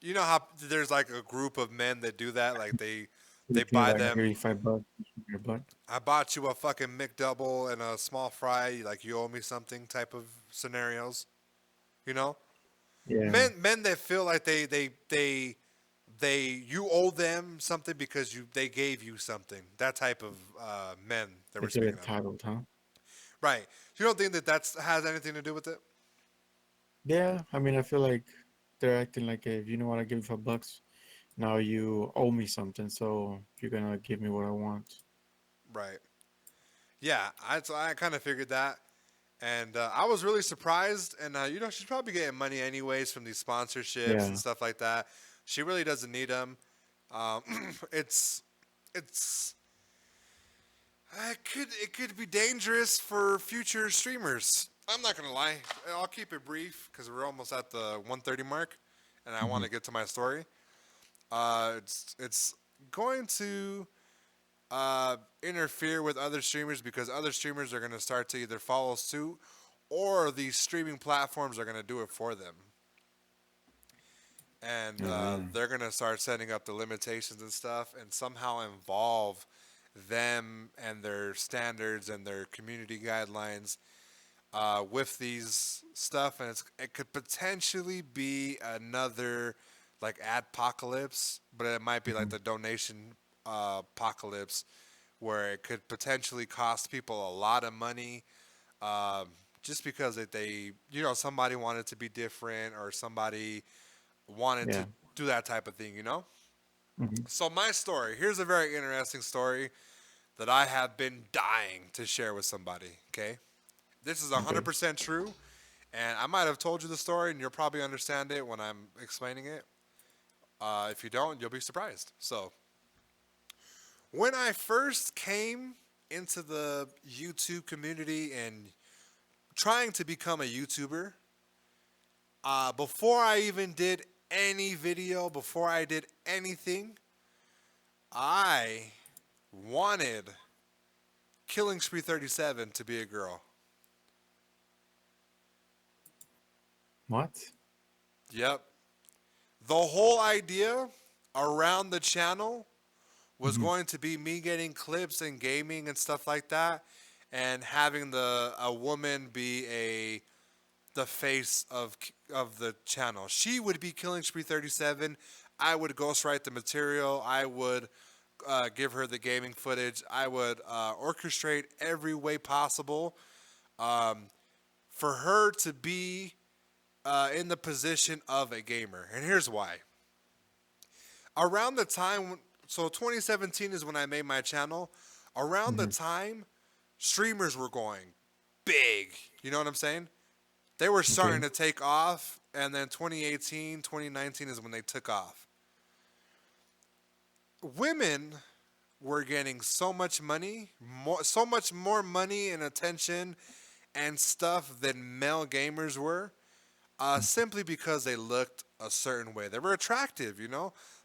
B: You know how there's like a group of men that do that, like they
C: If you
B: buy
C: like, here
B: them.
C: you $5 in your butt.
B: I bought you a fucking McDouble and a small fry, like you owe me something type of scenarios. You know,
C: Yeah,
B: men that feel like they you owe them something because they gave you something. That type of men that
C: they
B: we're
C: feel
B: speaking of,
C: entitled, huh?
B: right? You don't think that has anything to do with it,
C: Yeah, I mean, I feel like they're acting like, if you know what, I give you $5, now you owe me something, so you're gonna give me what I want.
B: right? Yeah, I kind of figured that. And I was really surprised. And she's probably getting money anyways from these sponsorships and
C: Yeah.
B: stuff like that. She really doesn't need them. Um, it's it's it could be dangerous for future streamers. I'm not gonna lie. I'll keep it brief because we're almost at the 1:30 mark, and I want
C: Mhm.
B: to get to my story. It's going to interfere with other streamers because other streamers are gonna start to either follow suit, or these streaming platforms are gonna do it for them, and
C: Uh,
B: they're gonna start setting up the limitations and stuff, and somehow involve them and their standards and their community guidelines with these stuff, and it could potentially be another like adpocalypse, but it might be like
C: mhm.
B: the donation apocalypse, where it could potentially cost people a lot of money, just because somebody wanted to be different, or somebody wanted to
C: Yeah.
B: do that type of thing,
C: Mhm.
B: So my story, here's a very interesting story that I have been dying to share with somebody. Okay, this is
C: Okay.
B: 100% true, and I might have told you the story, and you'll probably understand it when I'm explaining it. If you don't, you'll be surprised. So, when I first came into the YouTube community and trying to become a YouTuber, before I even did any video, before I did anything, I wanted Killing Spree 37 to be a girl.
C: What?
B: Yep. The whole idea around the channel was
C: Mhm.
B: going to be me getting clips and gaming and stuff like that, and having the a woman be the face of the channel. She would be Killing Spree 37. I would ghostwrite the material. I would give her the gaming footage. I would orchestrate every way possible um, for her to be in the position of a gamer. And here's why. Around the time, so 2017 is when I made my channel. Around the
C: Mhm.
B: time, streamers were going big. You know what I'm saying? They were starting
C: Okay.
B: to take off, and then 2018, 2019 is when they took off. Women were getting so much money, so much more money and attention and stuff than male gamers were, simply because they looked a certain way. They were attractive.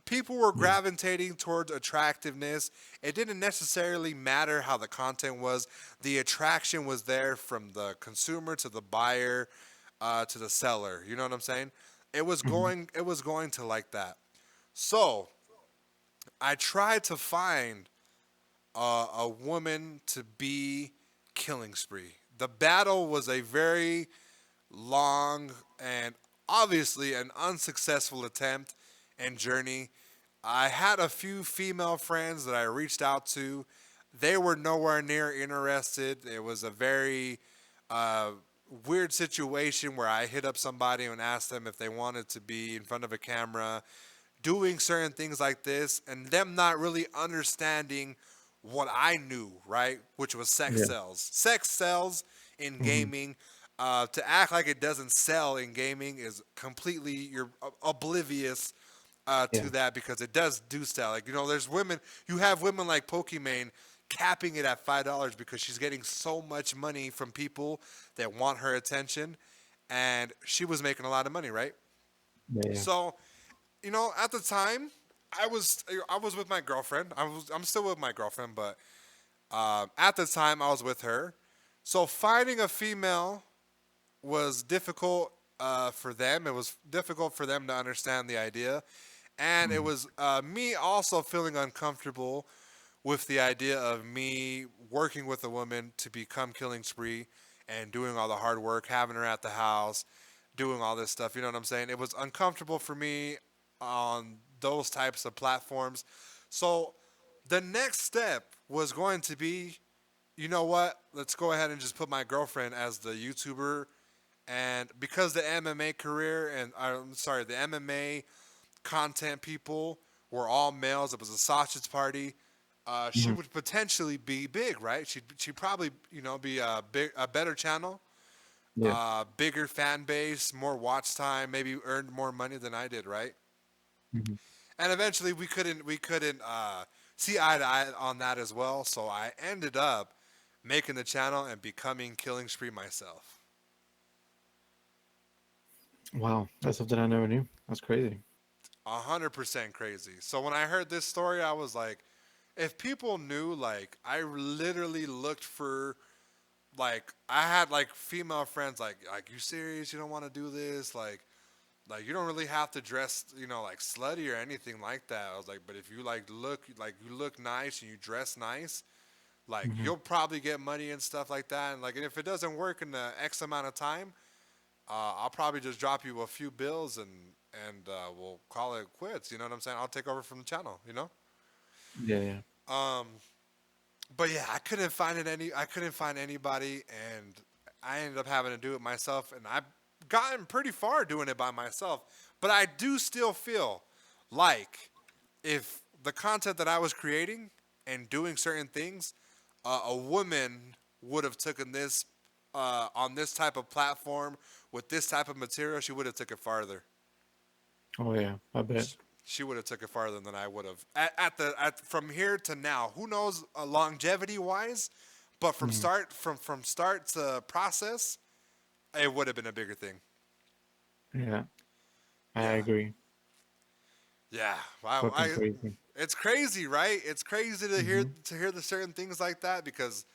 B: People were
C: Yeah.
B: gravitating towards attractiveness. It didn't necessarily matter how the content was. The attraction was there from the consumer to the buyer, to the seller. You know what I'm saying? It was
C: Mhm.
B: going. It was going to like that. So I tried to find a woman to be Killing Spree. The battle was a very long and obviously an unsuccessful attempt and journey. I had a few female friends that I reached out to. They were nowhere near interested. It was a very uh, weird situation where I hit up somebody and asked them if they wanted to be in front of a camera doing certain things like this, and them not really understanding what I knew, right? Which was sex
C: Yeah.
B: sells. Sex sells in
C: Mhm.
B: gaming. To act like it doesn't sell in gaming is completely, you're oblivious to
C: Yeah.
B: that, because it does do sell. Like, there's women, you have women like Pokimane capping it at $5 because she's getting so much money from people that want her attention, and she was making a lot of money, right?
C: Yeah. Yeah.
B: So, at the time, I was with my girlfriend. I'm still with my girlfriend, but at the time I was with her. So finding a female was difficult for them. It was difficult for them to understand the idea, and it
C: Mhm.
B: was me also feeling uncomfortable with the idea of me working with a woman to become Killing Spree and doing all the hard work, having her at the house, doing all this stuff. You know what I'm saying? It was uncomfortable for me on those types of platforms. So the next step was going to be, you know what? Let's go ahead and just put my girlfriend as the YouTuber. And because the MMA career and I'm sorry, the MMA content people were all males, it was a sausage party. She
C: Mhm.
B: would potentially be big, right? She'd probably be a better channel.
C: Yeah.
B: bigger fan base, more watch time, maybe earned more money than I did, right?
C: Mhm.
B: And eventually we couldn't see eye to eye on that as well. So I ended up making the channel and becoming Killing Spree myself.
C: Wow, that's something I never knew. That's crazy.
B: 100% crazy. So when I heard this story, I was like, if people knew, like, I literally looked for, like, I had like female friends, like you serious? You don't want to do this? Like you don't really have to dress, like slutty or anything like that. I was like, but if you like you look nice and you dress nice, like
C: Hmm.
B: you'll probably get money and stuff like that. And if it doesn't work in the X amount of time, I'll probably just drop you a few bills and we'll call it quits. You know what I'm saying? I'll take over from the channel.
C: Yeah, yeah.
B: Um, but yeah, I couldn't find anybody, and I ended up having to do it myself, and I've gotten pretty far doing it by myself. But I do still feel like if the content that I was creating and doing certain things, a woman would have taken this on this type of platform with this type of material, she would have took it farther.
C: Oh yeah, I bet.
B: She would have took it farther than I would have. From here to now, who knows longevity wise, but
C: Mhm.
B: from start to process, it would have been a bigger thing.
C: Yeah, I
B: Yeah,
C: agree.
B: yeah.
C: Fucking crazy.
B: It's crazy, right? It's crazy
C: Hmm.
B: to hear the certain things like that because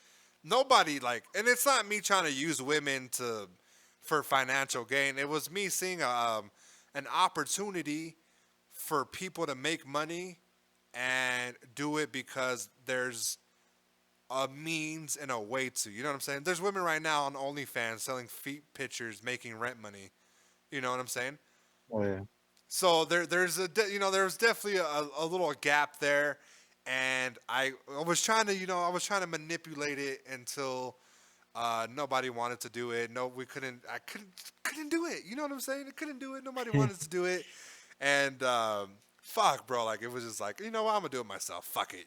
B: nobody and it's not me trying to use women to for financial gain. It was me seeing an opportunity for people to make money and do it because there's a means and a way to. You know what I'm saying? There's women right now on OnlyFans selling feet pictures, making rent money. You know what I'm saying?
C: Oh yeah.
B: So there's definitely a little gap there, and I was trying to manipulate it until nobody wanted to do it. No, we couldn't. I couldn't do it. You know what I'm saying? I couldn't do it. Nobody wanted to do it, and fuck, bro. Like it was just like what? I'm gonna do it myself. Fuck it.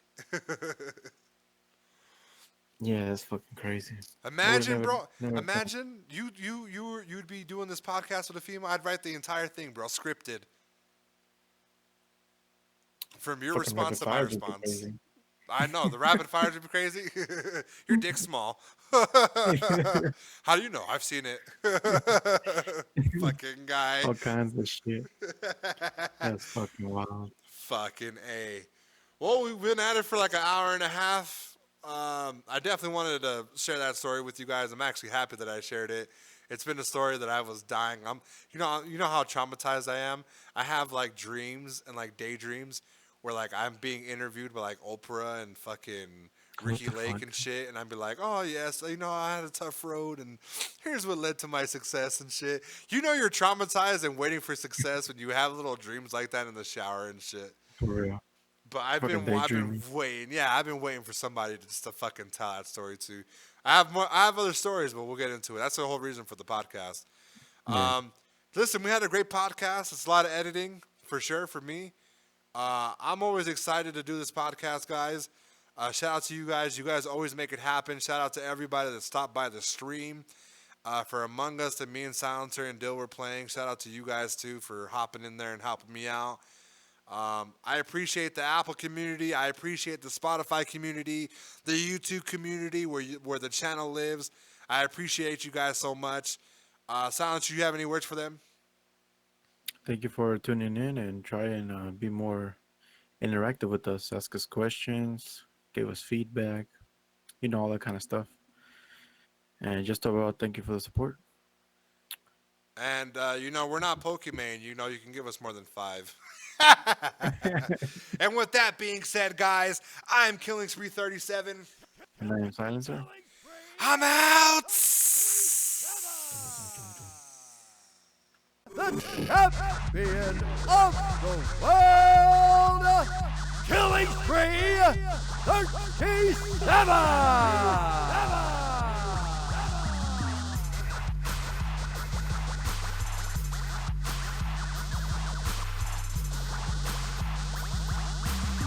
C: Yeah, that's fucking crazy. I would have
B: Imagine,
C: never,
B: bro.
C: never thought.
B: Imagine you'd be doing this podcast with a female. I'd write the entire thing, bro, scripted from your
C: Fucking
B: response
C: rapid
B: to my
C: fire would be
B: response.
C: crazy.
B: I know the rapid fires would be crazy. Your dick's small. How do you know? I've seen it. Fucking guy.
C: All kinds of shit. That's fucking wild.
B: Fucking A. Well, we've been at it for like an hour and a half. I definitely wanted to share that story with you guys. I'm actually happy that I shared it. It's been a story that I was dying. You know how traumatized I am. I have like dreams and like daydreams where like I'm being interviewed by like Oprah and fucking
C: What
B: Ricky
C: the
B: Lake
C: fuck?
B: and shit, and I'd be like, oh yes, I had a tough road, and here's what led to my success and shit. You're traumatized and waiting for success when you have little dreams like that in the shower and shit.
C: For real.
B: But I've
C: Fucking
B: been
C: daydreaming.
B: waiting. Yeah, I've been waiting for somebody just to fucking tell that story too. I have more. I have other stories, but we'll get into it. That's the whole reason for the podcast.
C: Yeah.
B: Um, listen, we had a great podcast. It's a lot of editing for sure for me. I'm always excited to do this podcast, guys. Shout out to you guys. You guys always make it happen. Shout out to everybody that stopped by the stream. For Among Us that me and Silencer and Dill were playing. Shout out to you guys too for hopping in there and helping me out. I appreciate the Apple community. I appreciate the Spotify community, the YouTube community where the channel lives. I appreciate you guys so much. Silence, you have any words for them?
C: Thank you for tuning in and try and be more interactive with us. Ask us questions, give us feedback, all that kind of stuff. And just overall, thank you for the support.
B: And we're not Pokemon. You can give us more than 5. And with that being said, guys, I'm Killing Spree 37.
C: And I am Silencer.
B: I'm out.
D: The champion of the world, Killing Spree 37!